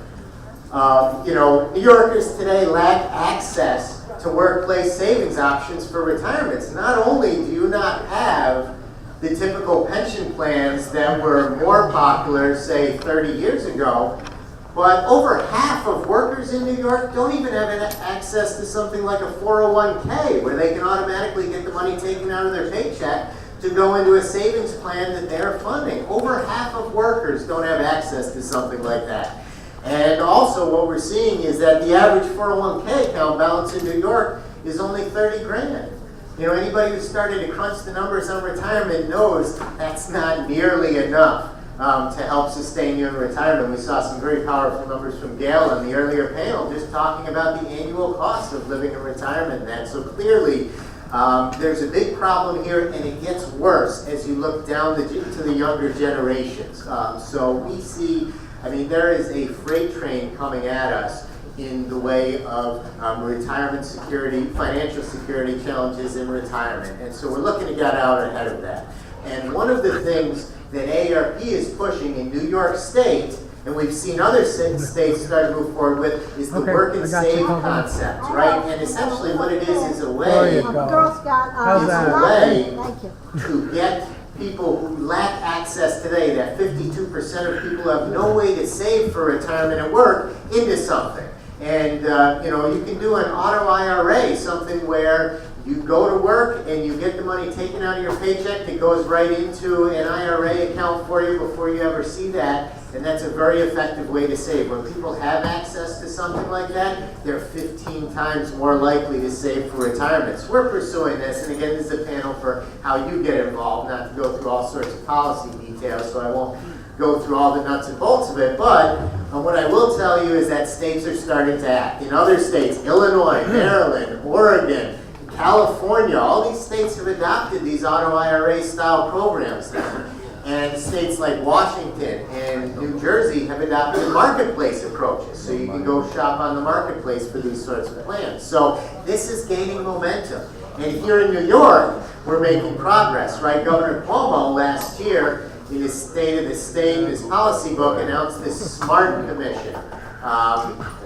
New Yorkers today lack access to workplace savings options for retirements. Not only do you not have the typical pension plans that were more popular, say, 30 years ago, but over half of workers in New York don't even have access to something like a 401k, where they can automatically get the money taken out of their paycheck to go into a savings plan that they're funding. Over half of workers don't have access to something like that. And also what we're seeing is that the average 401k account balance in New York is only 30 grand. Anybody who started to crunch the numbers on retirement knows that's not nearly enough to help sustain you in retirement. We saw some very powerful numbers from Gail on the earlier panel just talking about the annual cost of living in retirement. And so clearly there's a big problem here, and it gets worse as you look down to the younger generations. So we see, there is a freight train coming at us in the way of retirement security, financial security challenges in retirement. And so we're looking to get out ahead of that. And one of the things that AARP is pushing in New York State, and we've seen other states start to move forward with, is the work and save concept, right? And essentially what it is a way, Girl Scout, to get people who lack access today, that 52% of people have no way to save for retirement at work, into something. And you can do an auto IRA, something where you go to work and you get the money taken out of your paycheck that goes right into an IRA account for you before you ever see that. And that's a very effective way to save. When people have access to something like that, they're 15 times more likely to save for retirement. So we're pursuing this. And again, this is a panel for how you get involved, not to go through all sorts of policy details, so I won't go through all the nuts and bolts of it. But what I will tell you is that states are starting to act. In other states, Illinois, Maryland, Oregon, California, all these states have adopted these auto IRA style programs now. And states like Washington and New Jersey have adopted marketplace approaches. So you can go shop on the marketplace for these sorts of plans. So this is gaining momentum. And here in New York, we're making progress, right? Governor Cuomo last year, in his State of the State, his policy book, announced this SMART Commission.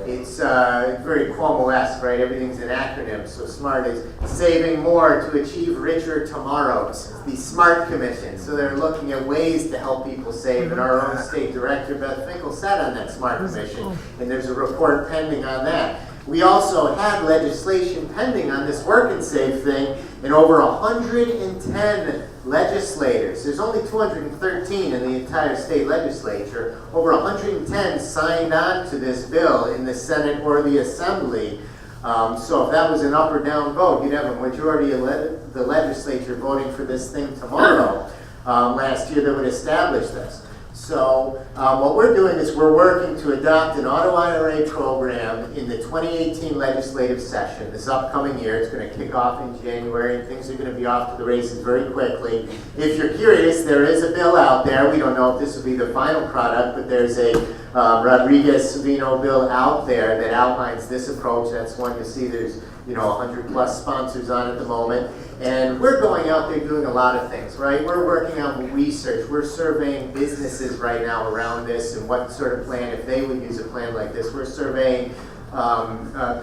It's very Cuomo-esque, right? Everything's an acronym. So SMART is saving more to achieve richer tomorrows. The SMART Commission. So they're looking at ways to help people save. And our own state director, Beth Finkel, sat on that SMART Commission. And there's a report pending on that. We also had legislation pending on this work and save thing, and over 110 legislators, there's only 213 in the entire state legislature, over 110 signed on to this bill in the Senate or the Assembly. So if that was an up or down vote, you'd have a majority of the legislature voting for this thing tomorrow. Last year that would establish this. So what we're doing is we're working to adopt an auto IRA program in the 2018 legislative session. This upcoming year, it's going to kick off in January, and things are going to be off to the races very quickly. If you're curious, there is a bill out there. We don't know if this will be the final product, but there's a Rodriguez-Savino bill out there that outlines this approach. That's one you see there's 100 plus sponsors on at the moment. And we're going out there doing a lot of things, right? We're working on research. We're surveying businesses right now around this and what sort of plan, if they would use a plan like this. We're surveying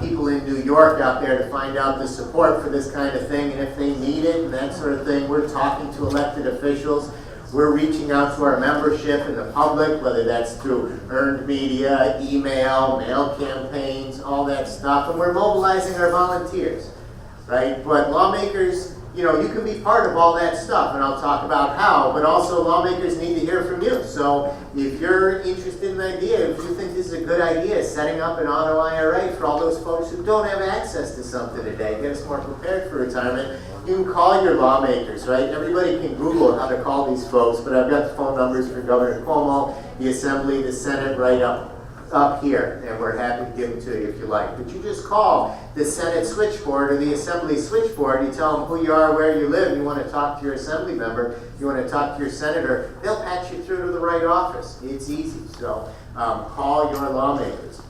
people in New York out there to find out the support for this kind of thing and if they need it and that sort of thing. We're talking to elected officials. We're reaching out to our membership and the public, whether that's through earned media, email, mail campaigns, all that stuff. And we're mobilizing our volunteers, right? But lawmakers, you can be part of all that stuff, and I'll talk about how, but also lawmakers need to hear from you. So if you're interested in the idea, if you think this is a good idea, setting up an auto IRA for all those folks who don't have access to something today, get us more prepared for retirement, you can call your lawmakers, right? Everybody can Google how to call these folks, but I've got the phone numbers for Governor Cuomo, the Assembly, the Senate, right up. up here, and we're happy to give them to you if you like. But you just call the Senate switchboard or the Assembly switchboard. You tell them who you are, where you live. You want to talk to your Assembly member. You want to talk to your senator. They'll patch you through to the right office. It's easy. So call your lawmakers.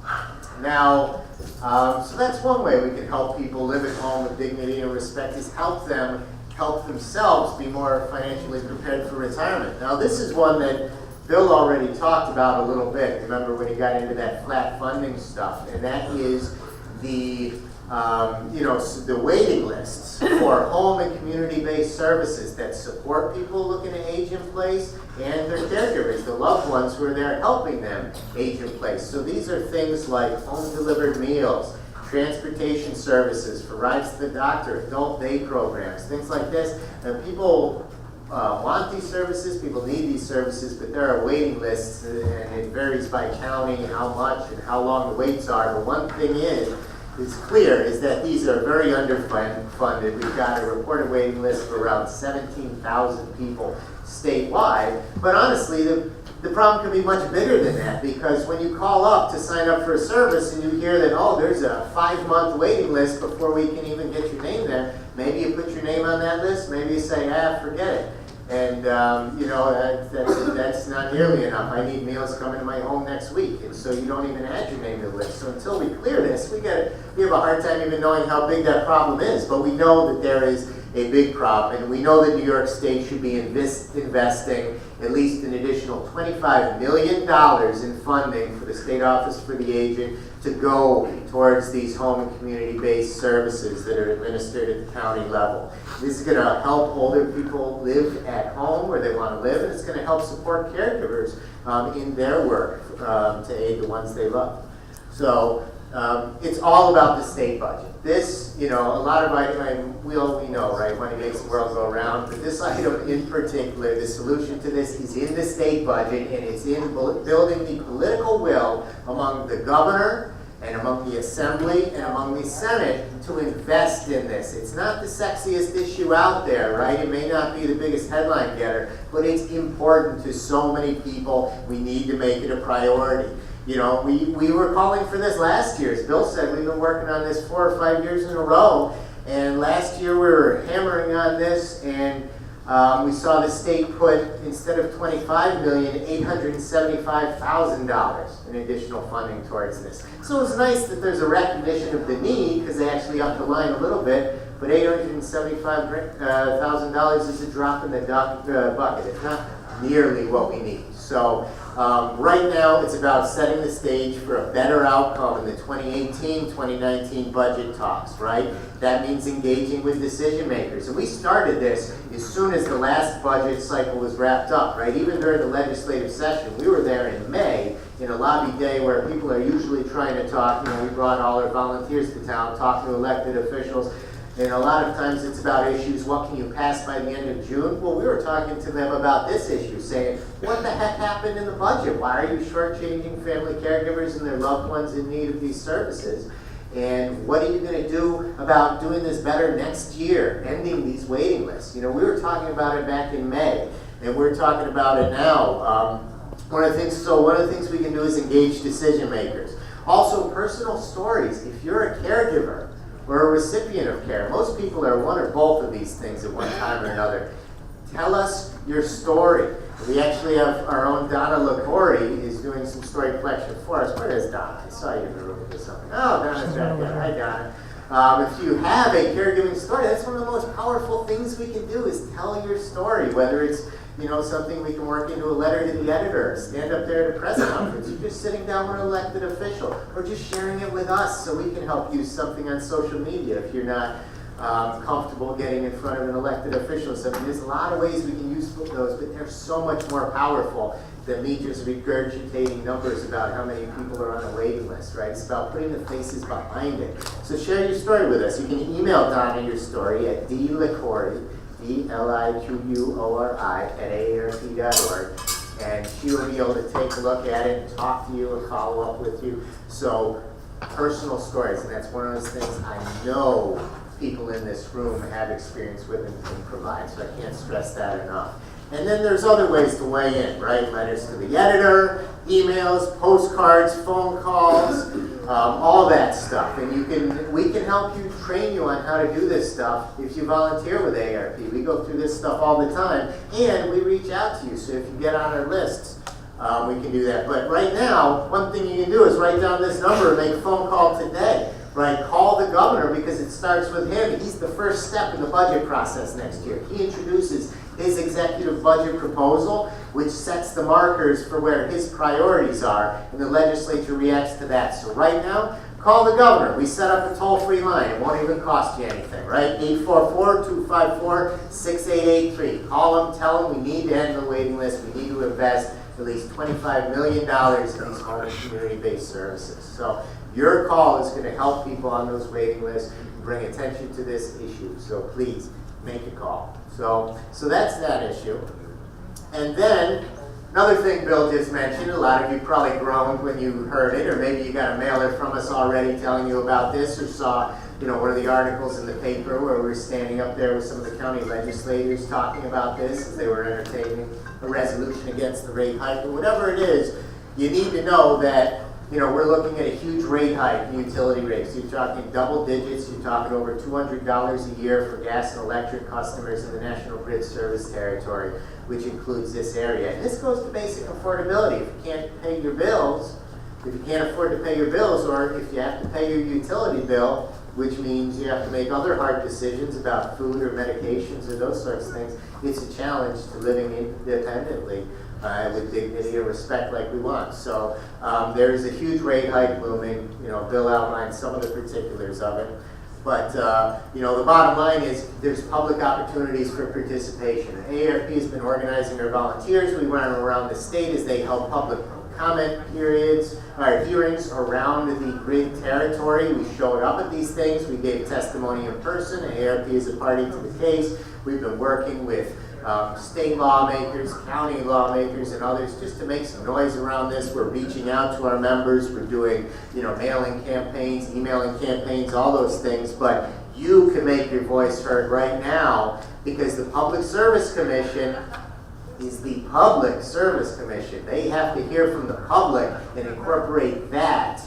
Now, so that's one way we can help people live at home with dignity and respect, is help them help themselves be more financially prepared for retirement. Now, this is one that Bill already talked about a little bit. Remember when he got into that flat funding stuff, and that is the the waiting lists for home and community-based services that support people looking to age in place and their caregivers, the loved ones who are there helping them age in place. So these are things like home-delivered meals, transportation services for rides to the doctor, adult day programs, things like this. And people want these services, people need these services, but there are waiting lists, and it varies by county how much and how long the waits are. But one thing is clear is that these are very underfunded. We've got a reported waiting list for around 17,000 people statewide. But honestly, the problem can be much bigger than that, because when you call up to sign up for a service and you hear that, oh, there's a 5-month waiting list before we can even get your name there, maybe you put your name on that list, maybe you say, forget it. And, that's not nearly enough. I need meals coming to my home next week. And so you don't even add your name to the list. So until we clear this, we have a hard time even knowing how big that problem is. But we know that there is a big problem. And we know that New York State should be investing at least an additional $25 million in funding for the State Office for the Aged to go towards these home and community-based services that are administered at the county level. This is going to help older people live at home where they want to live, and it's going to help support caregivers in their work to aid the ones they love. So it's all about the state budget. This, a lot of we know, right, money makes the world go around, but this item in particular, the solution to this is in the state budget, and it's in building the political will among the governor and among the Assembly and among the Senate to invest in this. It's not the sexiest issue out there, right? It may not be the biggest headline getter, but it's important to so many people. We need to make it a priority. We were calling for this last year. As Bill said, we've been working on this 4 or 5 years in a row. And last year we were hammering on this, and we saw the state put, instead of $25 million, $875,000 in additional funding towards this. So it's nice that there's a recognition of the need, because they actually upped the line a little bit, but $875,000 is a drop in the bucket. It's not nearly what we need. So right now it's about setting the stage for a better outcome in the 2018-2019 budget talks, right? That means engaging with decision makers. And we started this as soon as the last budget cycle was wrapped up, right? Even during the legislative session, we were there in May in a lobby day where people are usually trying to talk. We brought all our volunteers to town, talking to elected officials. And a lot of times it's about issues, what can you pass by the end of June? Well, we were talking to them about this issue, saying, what the heck happened in the budget? Why are you shortchanging family caregivers and their loved ones in need of these services? And what are you going to do about doing this better next year, ending these waiting lists? We were talking about it back in May, and we're talking about it now. One of the things we can do is engage decision makers. Also, personal stories. If you're a caregiver, or a recipient of care. Most people are one or both of these things at one time or another. Tell us your story. We actually have our own Donna LaCorey is doing some story collection for us. Where is Donna? I saw you in the room or something. Oh, Donna's back there. Hi, Donna. If you have a caregiving story, that's one of the most powerful things we can do is tell your story, whether it's something we can work into a letter to the editor, stand up there at a press conference, you're just sitting down with an elected official, or just sharing it with us so we can help use something on social media if you're not comfortable getting in front of an elected official. So there's a lot of ways we can use those, but they're so much more powerful than me just regurgitating numbers about how many people are on a waiting list, right? It's about putting the faces behind it. So share your story with us. You can email Donna your story at dliquori, DLIQUORI @AARP.org, and she will be able to take a look at it and talk to you and follow up with you. So personal stories, and that's one of those things I know people in this room have experience with and can provide, so I can't stress that enough. And then there's other ways to weigh in, right? Letters to the editor, emails, postcards, phone calls, all that stuff. And we can help you, train you on how to do this stuff if you volunteer with ARP. We go through this stuff all the time, and we reach out to you. So if you get on our lists, we can do that. But right now, one thing you can do is write down this number and make a phone call today. Right? Call the governor because it starts with him. He's the first step in the budget process next year. He introduces his executive budget proposal, which sets the markers for where his priorities are, and the legislature reacts to that. So right now, call the governor. We set up a toll-free line. It won't even cost you anything, right? 844-254-6883. Call them, tell them we need to end the waiting list. We need to invest at least $25 million in these home and community-based services. So your call is going to help people on those waiting lists bring attention to this issue. So please make a call. So that's that issue. And then another thing Bill just mentioned, a lot of you probably groaned when you heard it, or maybe you got a mailer from us already telling you about this, or saw one of the articles in the paper where we were standing up there with some of the county legislators talking about this as they were entertaining a resolution against the rate hike, or whatever it is. You need to know that we're looking at a huge rate hike in utility rates. You're talking double digits. You're talking over $200 a year for gas and electric customers in the National Grid service territory, which includes this area. And this goes to basic affordability. If you can't pay your bills, if you can't afford to pay your bills, or if you have to pay your utility bill, which means you have to make other hard decisions about food or medications or those sorts of things, it's a challenge to living independently. With dignity and respect like we want. So there's a huge rate hike looming. Bill outlined some of the particulars of it. But the bottom line is there's public opportunities for participation. AARP has been organizing our volunteers. We went around the state as they held public comment periods, or hearings around the grid territory. We showed up at these things. We gave testimony in person. AARP is a party to the case. We've been working with state lawmakers, county lawmakers, and others just to make some noise around this. We're reaching out to our members. We're doing, mailing campaigns, emailing campaigns, all those things. But you can make your voice heard right now because the Public Service Commission is the Public Service Commission. They have to hear from the public and incorporate that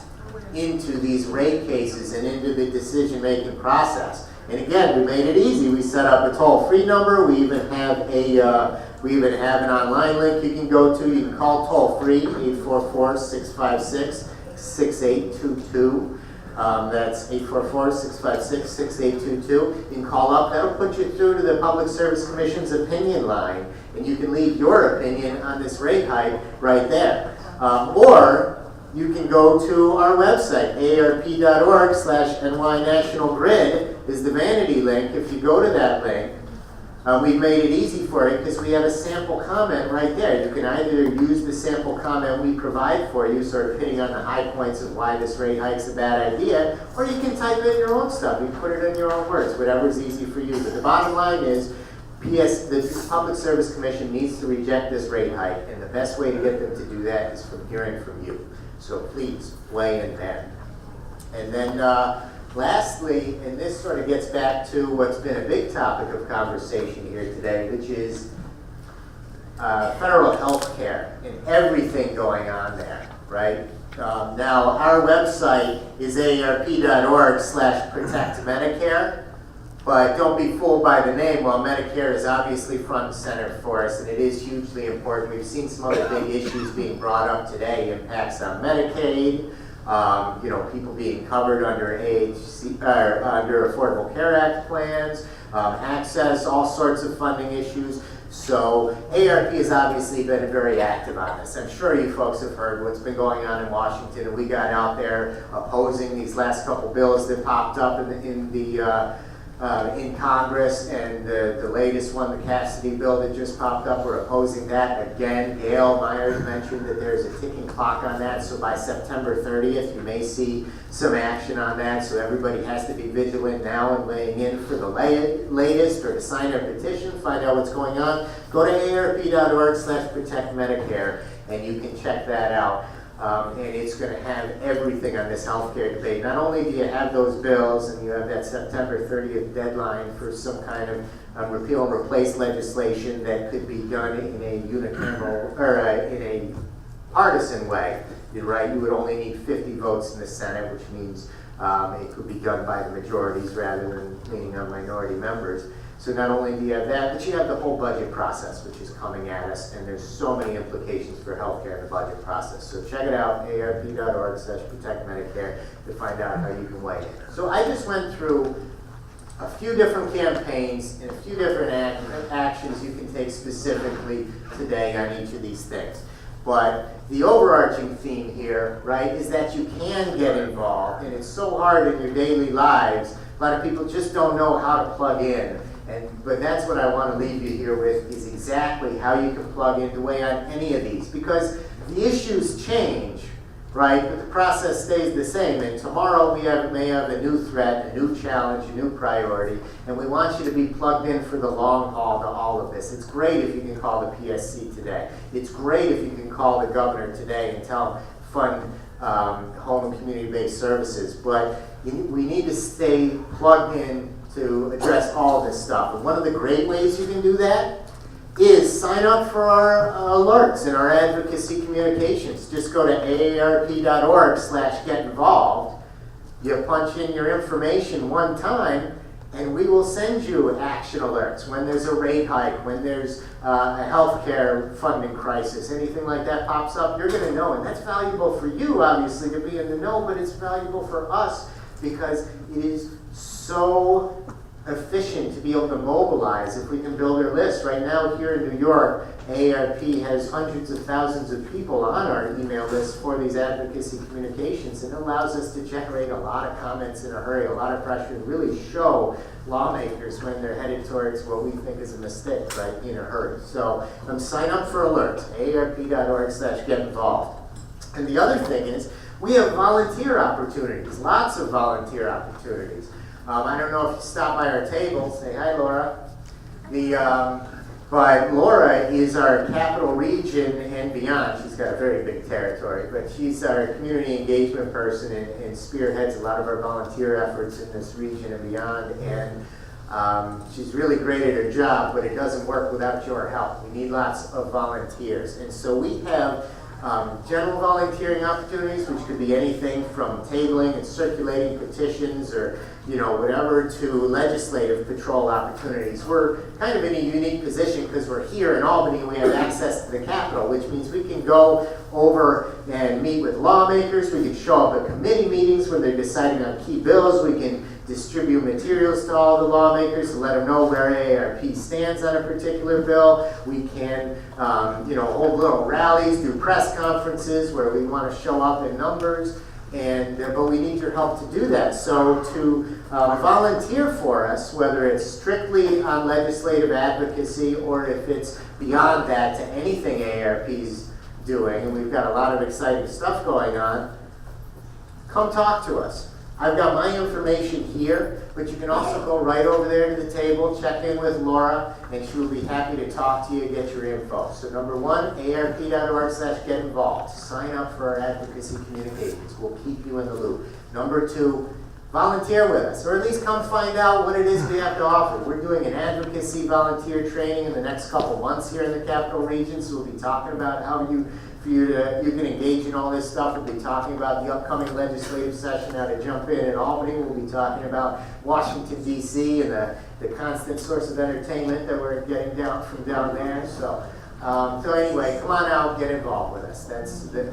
into these rate cases and into the decision-making process. And again, we made it easy. We set up a toll-free number. We even have an online link you can go to. You can call toll-free 844-656-6822. That's 844-656-6822. You can call up. That'll put you through to the Public Service Commission's opinion line, and you can leave your opinion on this rate hike right there. Or you can go to our website, arp.org/NYNationalGrid is the vanity link. If you go to that link, we've made it easy for you because we have a sample comment right there. You can either use the sample comment we provide for you, sort of hitting on the high points of why this rate hike's a bad idea, or you can type in your own stuff. You put it in your own words, whatever's easy for you. But the bottom line is, the Public Service Commission needs to reject this rate hike, and the best way to get them to do that is from hearing from you. So please, weigh in there. And then lastly, and this sort of gets back to what's been a big topic of conversation here today, which is federal health care and everything going on there, right? Now, our website is aarp.org/protectmedicare. But don't be fooled by the name. While Medicare is obviously front and center for us, and it is hugely important. We've seen some other big issues being brought up today, impacts on Medicaid, people being covered under under Affordable Care Act plans, access, all sorts of funding issues. So AARP has obviously been very active on this. I'm sure you folks have heard what's been going on in Washington, and we got out there opposing these last couple bills that popped up in Congress, and the latest one, the Cassidy Bill that just popped up, we're opposing that again. Gail Myers mentioned that there's a ticking clock on that, so by September 30th you may see some action on that, so everybody has to be vigilant now and weighing in for the latest, or to sign a petition, find out what's going on. Go to arp.org/protectmedicare and you can check that out. And it's going to have everything on this healthcare debate. Not only do you have those bills, and you have that September 30th deadline for some kind of repeal and replace legislation that could be done in a unicameral or in a partisan way, right? You would only need 50 votes in the Senate, which means it could be done by the majorities rather than leaning on minority members. So not only do you have that, but you have the whole budget process, which is coming at us, and there's so many implications for healthcare in the budget process. So check it out, arp.org/protect Medicare, to find out how you can weigh in. So I just went through a few different campaigns and a few different actions you can take specifically today on each of these things. But the overarching theme here, right, is that you can get involved, and it's so hard in your daily lives. A lot of people just don't know how to plug in. But that's what I want to leave you here with, is exactly how you can plug in to weigh on any of these. Because the issues change, right? But the process stays the same. And tomorrow we may have a new threat, a new challenge, a new priority. And we want you to be plugged in for the long haul to all of this. It's great if you can call the PSC today. It's great if you can call the governor today and tell him fund home and community-based services. But we need to stay plugged in to address all of this stuff. And one of the great ways you can do that is sign up for our alerts and our advocacy communications. Just go to aarp.org/get-involved. You punch in your information one time, and we will send you action alerts when there's a rate hike, when there's a healthcare funding crisis, anything like that pops up, you're going to know. And that's valuable for you, obviously, to be in the know, but it's valuable for us because it is so efficient to be able to mobilize if we can build our list. Right now here in New York, AARP has hundreds of thousands of people on our email list for these advocacy communications, and it allows us to generate a lot of comments in a hurry, a lot of pressure, and really show lawmakers when they're headed towards what we think is a mistake, right, in a hurry. So sign up for alerts, aarp.org/get-involved. And the other thing is, we have volunteer opportunities, lots of volunteer opportunities. I don't know if you stop by our table, say hi, Laura. But Laura is our capital region and beyond. She's got a very big territory, but she's our community engagement person and spearheads a lot of our volunteer efforts in this region and beyond. And she's really great at her job, but it doesn't work without your help. We need lots of volunteers. And so we have general volunteering opportunities, which could be anything from tabling and circulating petitions or whatever, to legislative patrol opportunities. We're kind of in a unique position because we're here in Albany and we have access to the Capitol, which means we can go over and meet with lawmakers. We can show up at committee meetings when they're deciding on key bills. We can distribute materials to all the lawmakers to let them know where AARP stands on a particular bill. We can, hold little rallies, do press conferences where we want to show up in numbers. But we need your help to do that. So to volunteer for us, whether it's strictly on legislative advocacy or if it's beyond that to anything AARP's doing, and we've got a lot of exciting stuff going on, come talk to us. I've got my information here, but you can also go right over there to the table, check in with Laura, and she will be happy to talk to you and get your info. So number one, aarp.org/get-involved. Sign up for our advocacy communications. We'll keep you in the loop. Number two, volunteer with us, or at least come find out what it is we have to offer. We're doing an advocacy volunteer training in the next couple months here in the Capital Region, so we'll be talking about how you can engage in all this stuff. We'll be talking about the upcoming legislative session, how to jump in Albany. We'll be talking about Washington, D.C. and the constant source of entertainment that we're getting from down there. So anyway, come on out, get involved with us. That's the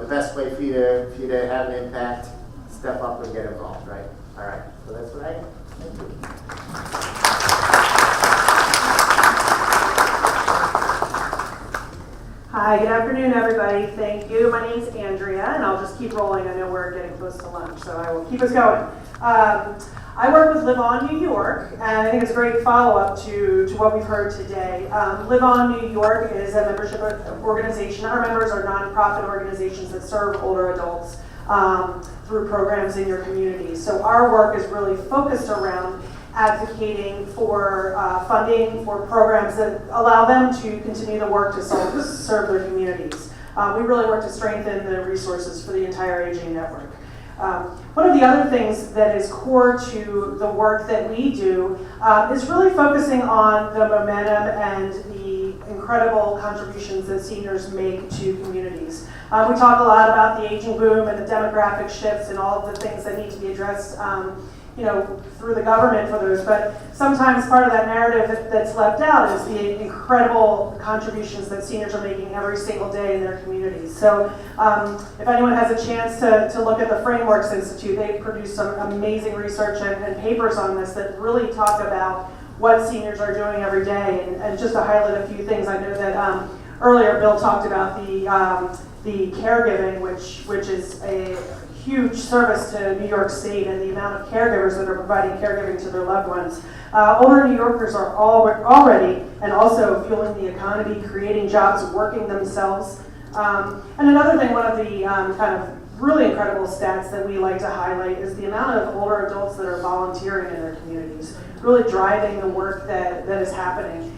best way for you to have an impact. Step up and get involved, right? All right, so that's what I am. Thank you. Hi, good afternoon, everybody. Thank you. My name's Andrea, and I'll just keep rolling. I know we're getting close to lunch, so I will keep us going. I work with Live On New York, and I think it's a great follow-up to what we've heard today. Live On New York is a membership organization. Our members are nonprofit organizations that serve older adults through programs in your community. So our work is really focused around advocating for funding for programs that allow them to continue the work to serve their communities. We really work to strengthen the resources for the entire aging network. One of the other things that is core to the work that we do is really focusing on the momentum and the incredible contributions that seniors make to communities. We talk a lot about the aging boom and the demographic shifts and all of the things that need to be addressed through the government for those, but sometimes part of that narrative that's left out is the incredible contributions that seniors are making every single day in their communities. So if anyone has a chance to look at the Frameworks Institute, they've produced some amazing research and papers on this that really talk about what seniors are doing every day. And just to highlight a few things, I know that earlier Bill talked about the caregiving, which is a huge service to New York State, and the amount of caregivers that are providing caregiving to their loved ones. Older New Yorkers are already and also fueling the economy, creating jobs, working themselves. And another thing, one of the kind of really incredible stats that we like to highlight is the amount of older adults that are volunteering in their communities, really driving the work that is happening.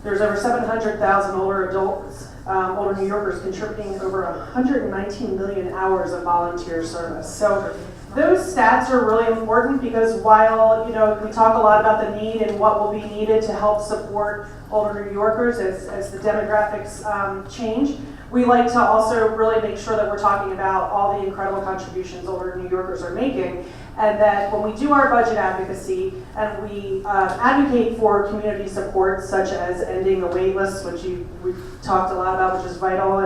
There's over 700,000 older adults, older New Yorkers contributing over 119 million hours of volunteer service. So those stats are really important because while we talk a lot about the need and what will be needed to help support older New Yorkers as the demographics change, we like to also really make sure that we're talking about all the incredible contributions older New Yorkers are making, and that when we do our budget advocacy and we advocate for community support such as ending the wait lists, which we've talked a lot about, which is vital,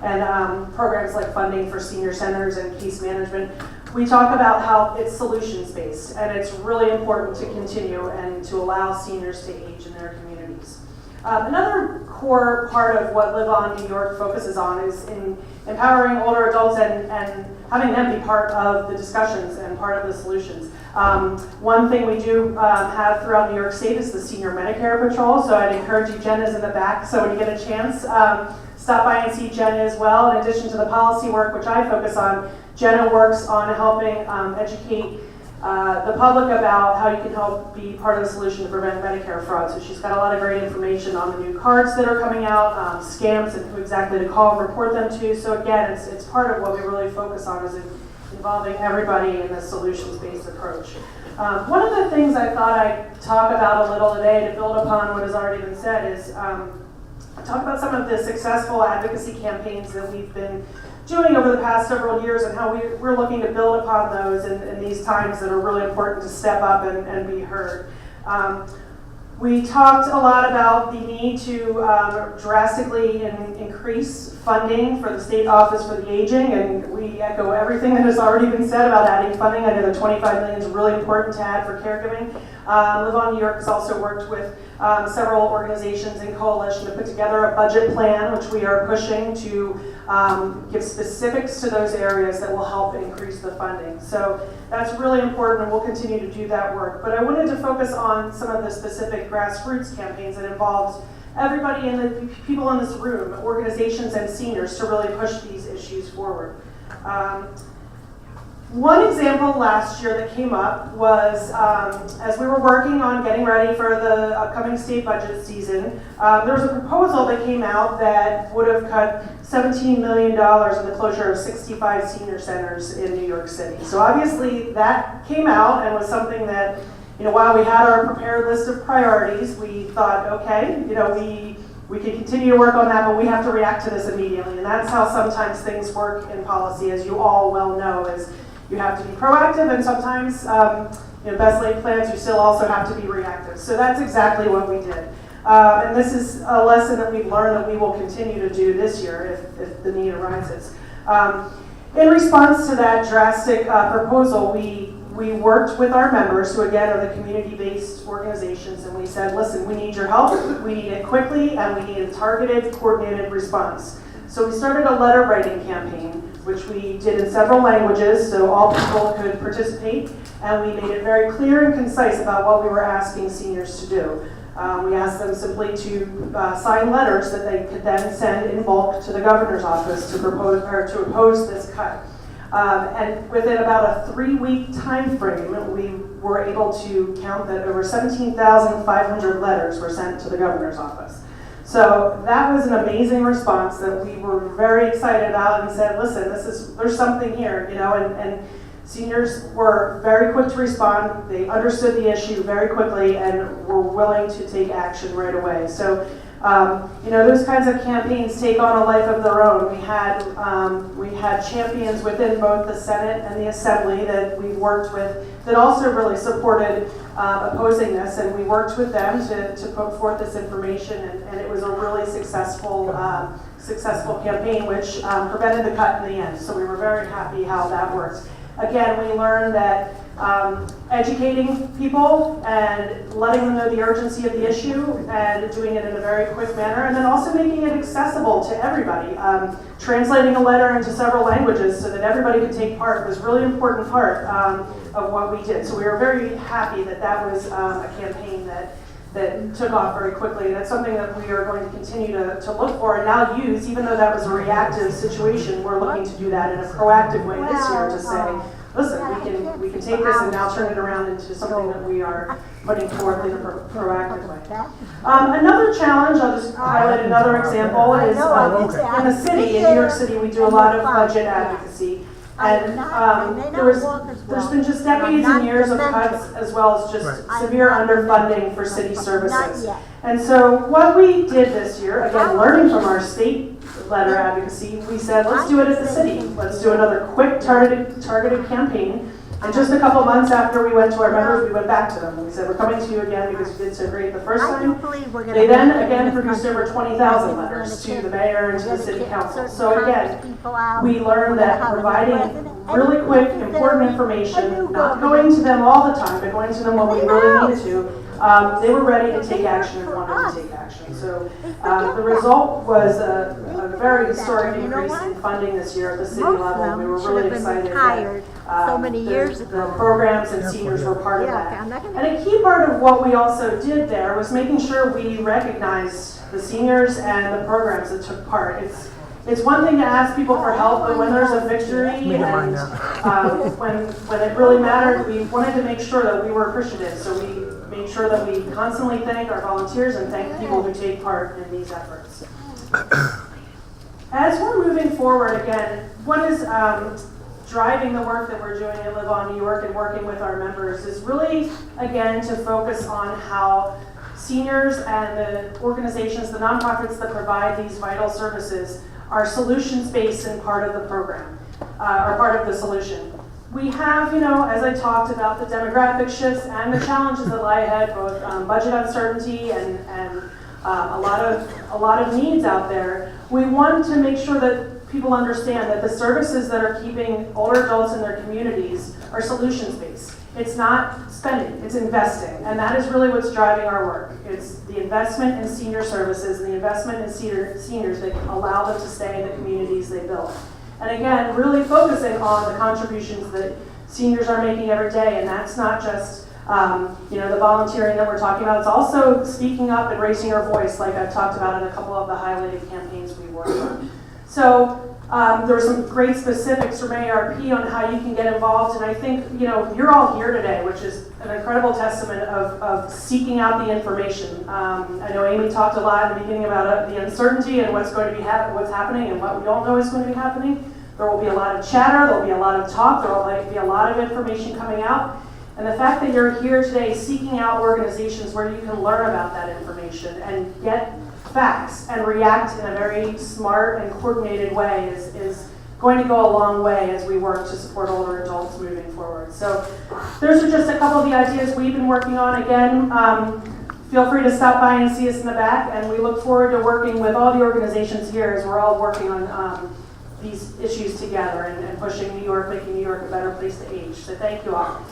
and programs like funding for senior centers and case management, we talk about how it's solutions-based, and it's really important to continue and to allow seniors to age in their communities. Another core part of what Live On New York focuses on is in empowering older adults and having them be part of the discussions and part of the solutions. One thing we do have throughout New York State is the Senior Medicare Patrol, so I'd encourage you, Jen is in the back, so when you get a chance, stop by and see Jenna as well. In addition to the policy work, which I focus on, Jenna works on helping educate the public about how you can help be part of the solution to prevent Medicare fraud. So she's got a lot of great information on the new cards that are coming out, scams, and who exactly to call and report them to. So again, it's part of what we really focus on is involving everybody in this solutions-based approach. One of the things I thought I'd talk about a little today to build upon what has already been said is talk about some of the successful advocacy campaigns that we've been doing over the past several years and how we're looking to build upon those in these times that are really important to step up and be heard. We talked a lot about the need to drastically increase funding for the State Office for the Aging, and we echo everything that has already been said about adding funding. I know the $25 million is really important to add for caregiving. Live On New York has also worked with several organizations in coalition to put together a budget plan, which we are pushing to give specifics to those areas that will help increase the funding. So that's really important, and we'll continue to do that work. But I wanted to focus on some of the specific grassroots campaigns that involves everybody in the people in this room, organizations and seniors, to really push these issues forward. One example last year that came up was as we were working on getting ready for the upcoming state budget season, there was a proposal that came out that would have cut $17 million in the closure of 65 senior centers in New York City. So obviously that came out and was something that, while we had our prepared list of priorities, we thought, okay, we can continue to work on that, but we have to react to this immediately. And that's how sometimes things work in policy, as you all well know, is you have to be proactive, and sometimes, best laid plans, you still also have to be reactive. So that's exactly what we did. And this is a lesson that we've learned that we will continue to do this year if the need arises. In response to that drastic proposal, we worked with our members, who again are the community-based organizations, and we said, listen, we need your help, we need it quickly, and we need a targeted, coordinated response. So we started a letter writing campaign, which we did in several languages so all people could participate, and we made it very clear and concise about what we were asking seniors to do. We asked them simply to sign letters that they could then send in bulk to the governor's office to oppose this cut. And within about a 3-week time frame, we were able to count that over 17,500 letters were sent to the governor's office. So that was an amazing response that we were very excited about, and said, listen, there's something here, and seniors were very quick to respond. They understood the issue very quickly and were willing to take action right away. So Those kinds of campaigns take on a life of their own. We had champions within both the Senate and the Assembly that we've worked with that also really supported opposing this, and we worked with them to put forth this information, and it was a really successful campaign, which prevented the cut in the end. So we were very happy how that worked. Again, we learned that educating people and letting them know the urgency of the issue and doing it in a very quick manner, and then also making it accessible to everybody. Translating a letter into several languages so that everybody could take part was a really important part of what we did. So we were very happy that that was a campaign that took off very quickly. And that's something that we are going to continue to look for and now use, even though that was a reactive situation, we're looking to do that in a proactive way this year to say, listen, we can take this and now turn it around into something that we are putting forth in a proactive way. Another challenge, I'll just highlight another example, is in the city, in New York City, we do a lot of budget advocacy. And there's been just decades and years of cuts as well as just severe underfunding for city services. And so what we did this year, again, learning from our state letter advocacy, we said, let's do it at the city. Let's do another quick targeted campaign. And just a couple months after we went to our members, we went back to them. And we said, we're coming to you again because we did so great the first time. They then again produced over 20,000 letters to the mayor and to the city council. So again, we learned that providing really quick, important information, not going to them all the time, but going to them when we really needed to, they were ready to take action and wanted to take action. So the result was a very historic increase in funding this year at the city level. We were really excited that the programs and seniors were part of that. And a key part of what we also did there was making sure we recognized the seniors and the programs that took part. It's one thing to ask people for help, but when there's a victory and when it really mattered, we wanted to make sure that we were appreciative. So we made sure that we constantly thank our volunteers and thank people who take part in these efforts. As we're moving forward, again, what is driving the work that we're doing at Live On New York and working with our members is really, again, to focus on how seniors and the organizations, the nonprofits that provide these vital services are solutions-based and part of the program, are part of the solution. We have, as I talked about, the demographic shifts and the challenges that lie ahead, both budget uncertainty and a lot of needs out there. We want to make sure that people understand that the services that are keeping older adults in their communities are solutions-based. It's not spending, it's investing. And that is really what's driving our work. It's the investment in senior services and the investment in seniors that allow them to stay in the communities they build. And again, really focusing on the contributions that seniors are making every day. And that's not just the volunteering that we're talking about. It's also speaking up and raising your voice, like I've talked about in a couple of the highlighted campaigns we worked on. So there were some great specifics from ARP on how you can get involved, and I think you're all here today, which is an incredible testament of seeking out the information. I know Amy talked a lot in the beginning about the uncertainty and what's going to be what's happening and what we don't know is going to be happening. There will be a lot of chatter, there will be a lot of talk, there will be a lot of information coming out. And the fact that you're here today seeking out organizations where you can learn about that information and get facts and react in a very smart and coordinated way is going to go a long way as we work to support older adults moving forward. So those are just a couple of the ideas we've been working on. Again, feel free to stop by and see us in the back, and we look forward to working with all the organizations here as we're all working on these issues together and pushing New York, making New York a better place to age. So thank you all.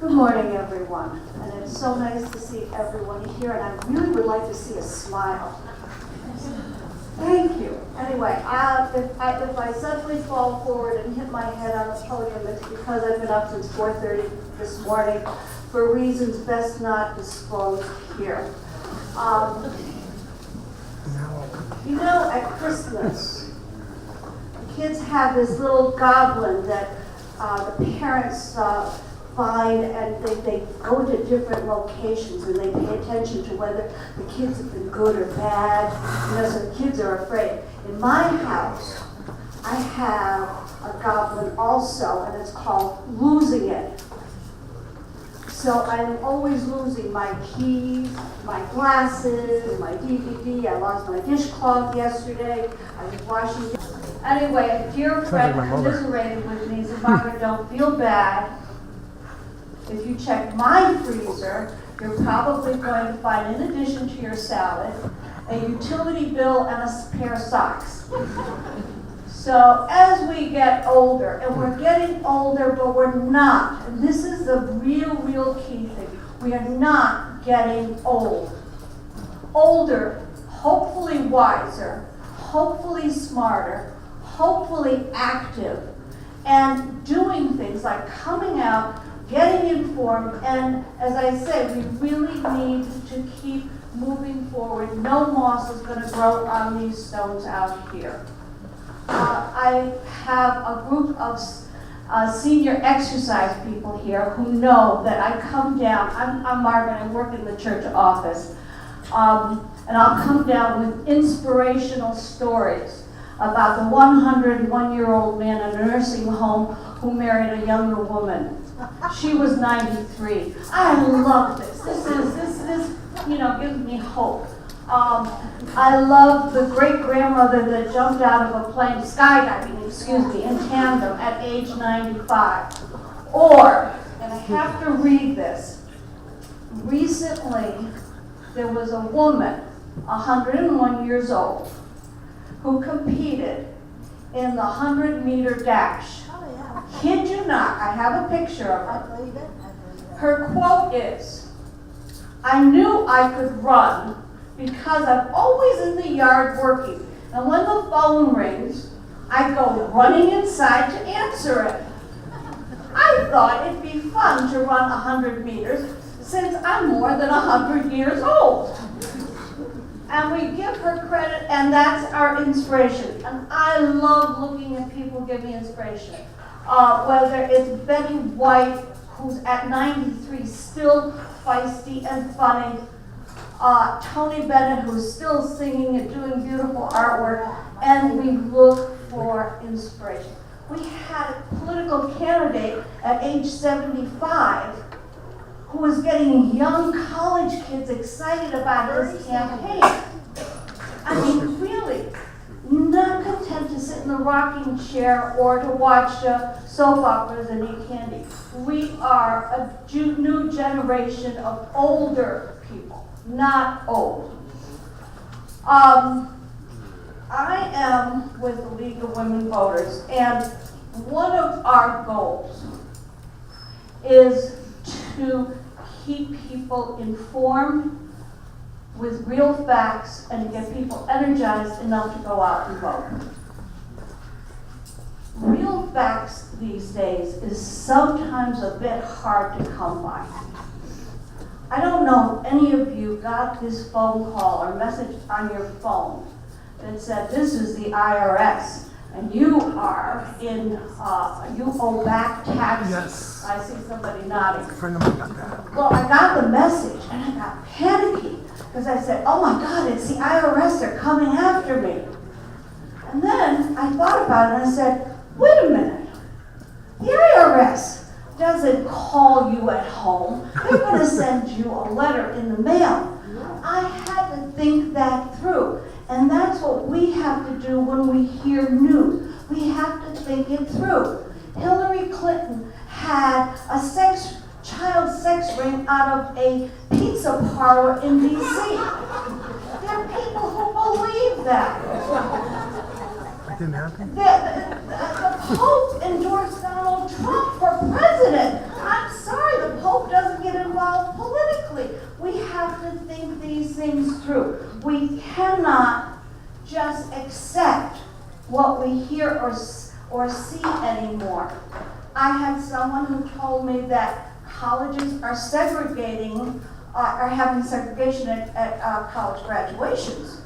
Good morning, everyone. And it's so nice to see everyone here, and I really would like to see a smile. Thank you. Anyway, if I suddenly fall forward and hit my head on the podium, it's because I've been up since 4:30 this morning for reasons best not disclosed here. At Christmas, the kids have this little goblin that the parents find, and they go to different locations and they pay attention to whether the kids have been good or bad. You know, so the kids are afraid. In my house, I have a goblin also, and it's called losing it. So I'm always losing my keys, my glasses, my DVD. I lost my dishcloth yesterday. I was washing. Anyway, a dear friend commiserated with me and said, Margaret, don't feel bad. If you check my freezer, you're probably going to find, in addition to your salad, a utility bill and a pair of socks. So as we get older, and we're getting older, but we're not, and this is the real key thing, we are not getting old. Older, hopefully wiser, hopefully smarter, hopefully active, and doing things like coming out, getting informed, and as I say, we really need to keep moving forward. No moss is going to grow on these stones out here. I have a group of senior exercise people here who know that I come down. I'm Margaret, I work in the church office, and I'll come down with inspirational stories about the 101-year-old man in a nursing home who married a younger woman. She was 93. I love this. This gives me hope. I love the great-grandmother that jumped out of a plane, skydiving, in tandem at age 95. Or, and I have to read this, recently there was a woman, 101 years old, who competed in the 100-meter dash. Kid you not, I have a picture of her. Her quote is, "I knew I could run because I'm always in the yard working. And when the phone rings, I go running inside to answer it." I thought it'd be fun to run 100 meters since I'm more than 100 years old. And we give her credit, and that's our inspiration. And I love looking at people give me inspiration. Whether it's Betty White, who's at 93, still feisty and funny. Tony Bennett, who's still singing and doing beautiful artwork, and we look for inspiration. We had a political candidate at age 75 who was getting young college kids excited about his campaign. I mean, really, not content to sit in the rocking chair or to watch soap operas and eat candy. We are a new generation of older people, not old. I am with the League of Women Voters, and one of our goals is to keep people informed with real facts and to get people energized enough to go out and vote. Real facts these days is sometimes a bit hard to come by. I don't know if any of you got this phone call or message on your phone that said, "This is the IRS, and you are in, you owe back taxes." Yes. I see somebody nodding. A friend of mine got that. Well, I got the message and I got panicky because I said, "Oh my God, it's the IRS, they're coming after me." And then I thought about it and I said, wait a minute, the IRS doesn't call you at home. They're going to send you a letter in the mail. I had to think that through. And that's what we have to do when we hear news. We have to think it through. Hillary Clinton had a child sex ring out of a pizza parlor in D.C. There are people who believe that. That didn't happen? The Pope endorsed Donald Trump for president. I'm sorry, the Pope doesn't get involved politically. We have to think these things through. We cannot just accept what we hear or see anymore. I had someone who told me that colleges are segregating, are having segregation at college graduations.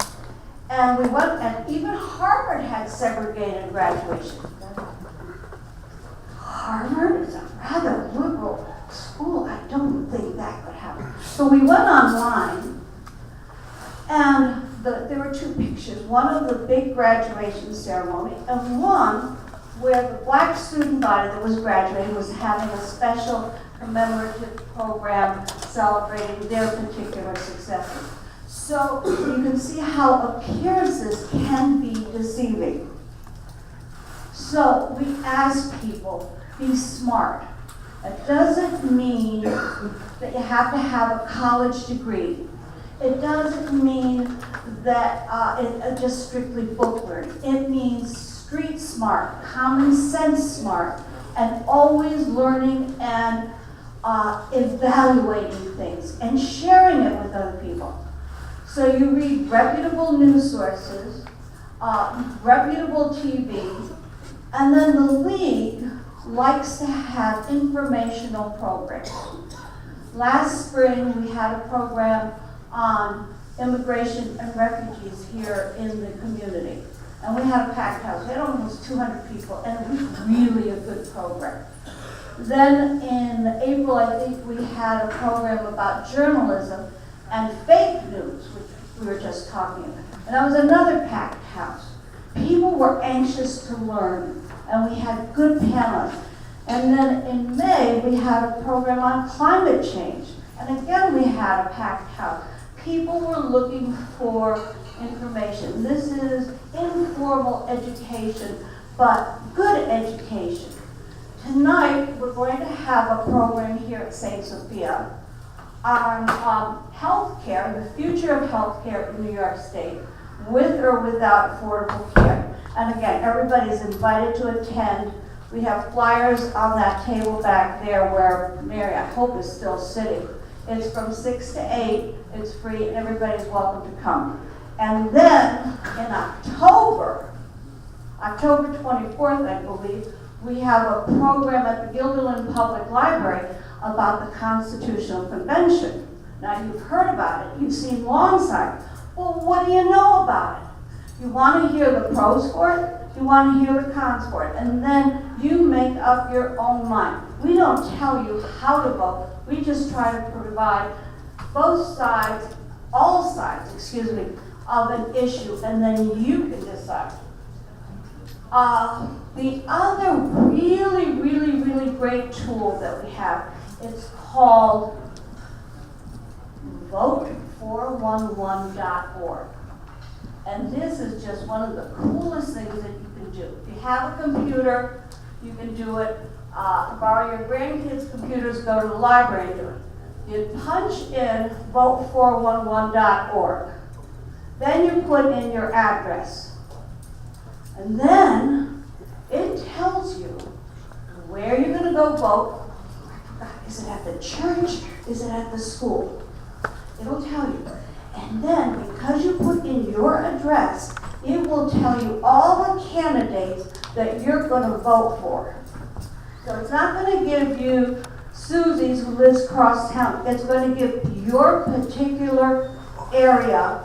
And we went, and even Harvard had segregated graduation. Harvard is a rather liberal So we went online, and there were two pictures, one of the big graduation ceremony, and one where the black student body that was graduating was having a special commemorative program celebrating their particular successes. So you can see how appearances can be deceiving. So we ask people, be smart. It doesn't mean that you have to have a college degree. It doesn't mean that it's just strictly book learning. It means street smart, common sense smart, and always learning and evaluating things and sharing it with other people. So you read reputable news sources, reputable TV, and then the league likes to have informational programs. Last spring, we had a program on immigration and refugees here in the community. And we had a packed house. We had almost 200 people, and it was really a good program. Then in April, I think we had a program about journalism and fake news, which we were just talking about. And that was another packed house. People were anxious to learn, and we had good panelists. And then in May, we had a program on climate change. And again, we had a packed house. People were looking for information. This is informal education, but good education. Tonight, we're going to have a program here at St. Sophia on healthcare, the future of healthcare in New York State, with or without affordable care. And again, everybody's invited to attend. We have flyers on that table back there where Mary, I hope, is still sitting. It's from 6 to 8, it's free, and everybody's welcome to come. And then in October 24th, I believe, we have a program at the Guilderland Public Library about the Constitutional Convention. Now, you've heard about it, you've seen lawn signs. Well, what do you know about it? You want to hear the pros for it, you want to hear the cons for it, and then you make up your own mind. We don't tell you how to vote, we just try to provide both sides, all sides, of an issue, and then you can decide. The other really great tool that we have, it's called vote411.org. And this is just one of the coolest things that you can do. If you have a computer, you can do it. Borrow your grandkids' computers, go to the library and do it. You punch in vote411.org. Then you put in your address. And then it tells you where you're going to go vote. Is it at the church? Is it at the school? It'll tell you. And then, because you put in your address, it will tell you all the candidates that you're going to vote for. So it's not going to give you Susie's who lives across town. It's going to give your particular area,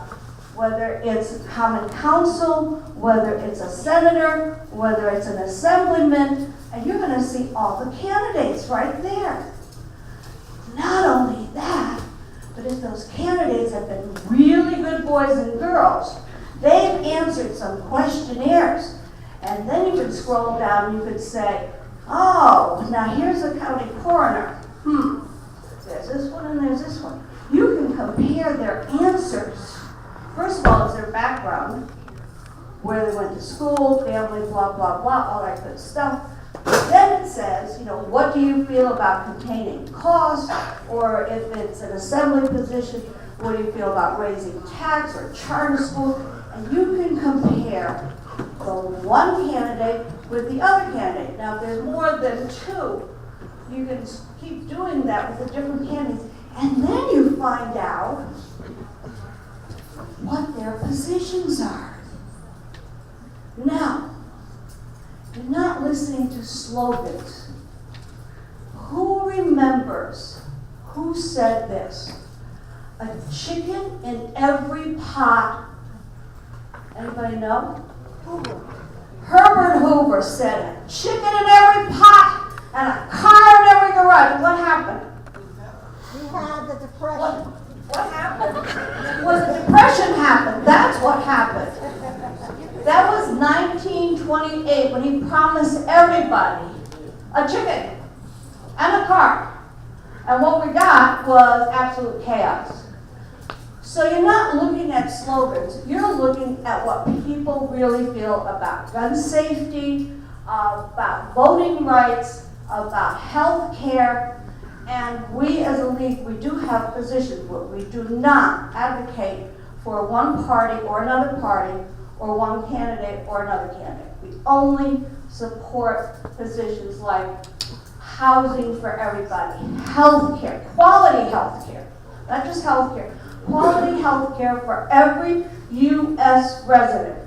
whether it's common council, whether it's a senator, whether it's an assemblyman, and you're going to see all the candidates right there. Not only that, but if those candidates have been really good boys and girls, they've answered some questionnaires. And then you can scroll down and you could say, oh, now here's the county coroner. There's this one and there's this one. You can compare their answers. First of all, is their background, where they went to school, family, blah, blah, blah, all that good stuff. Then it says, what do you feel about containing costs, or if it's an assembly position, what do you feel about raising tax or charter school? And you can compare the one candidate with the other candidate. Now, if there's more than two, you can keep doing that with the different candidates. And then you find out what their positions are. Now, you're not listening to slogans. Who remembers who said this? A chicken in every pot. Anybody know? Herbert Hoover said it. Chicken in every pot and a car in every garage. What happened? We had the Depression. 28 when he promised everybody a chicken and a car. And what we got was absolute chaos. So you're not looking at slogans, you're looking at what people really feel about gun safety, about voting rights, about health care. And we as a league, we do have positions where we do not advocate for one party or another party or one candidate or another candidate. We only support positions like housing for everybody, health care, quality health care, not just health care, quality health care for every U.S. resident.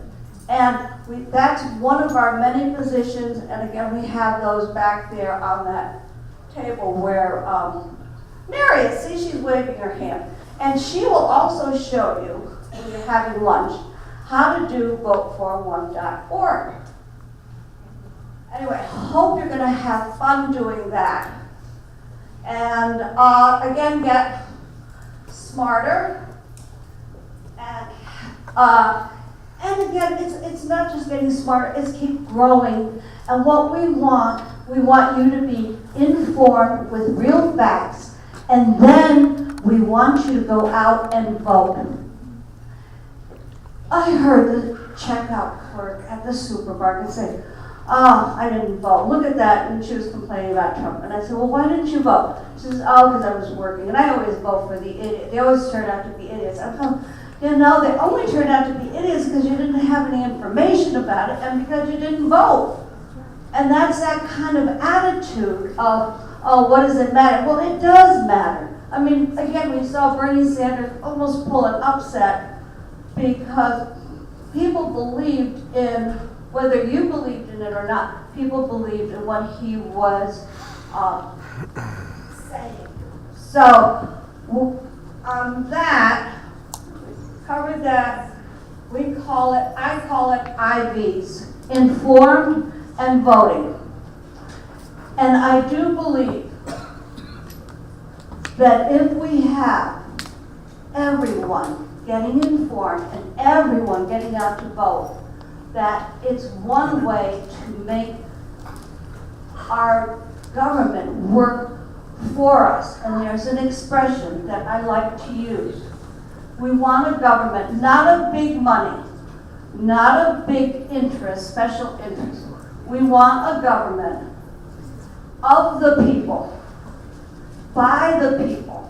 And that's one of our many positions, and again, we have those back there on that table where Mary is, see, she's waving her hand. And she will also show you, when you're having lunch, how to do votefor1.org. Anyway, hope you're going to have fun doing that. And again, get smarter. And again, it's not just getting smarter, it's keep growing. And what we want you to be informed with real facts, and then we want you to go out and vote. I heard the checkout clerk at the supermarket say, I didn't vote. Look at that. And she was complaining about Trump. And I said, well, why didn't you vote? She says, because I was working. And I always vote for the idiot. They always turn out to be idiots. I thought, they only turned out to be idiots because you didn't have any information about it and because you didn't vote. And that's that kind of attitude of, oh, what does it matter? Well, it does matter. I mean, again, we saw Bernie Sanders almost pull an upset because people believed in, whether you believed in it or not, people believed in what he was saying. So, on that, covered that, I call it IVs, informed and voting. And I do believe that if we have everyone getting informed and everyone getting out to vote, that it's one way to make our government work for us. And there's an expression that I like to use. We want a government, not of big money, not of big interest, special interest. We want a government of the people, by the people.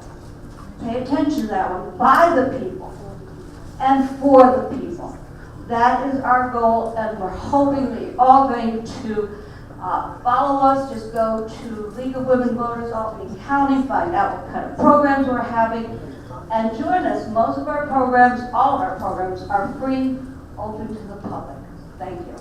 Pay attention to that one, by the people, and for the people. That is our goal, and we're hoping that you're all going to follow us. Just go to League of Women Voters, Albany County, find out what kind of programs we're having, and join us. Most of our programs, all of our programs, are free, open to the public. Thank you.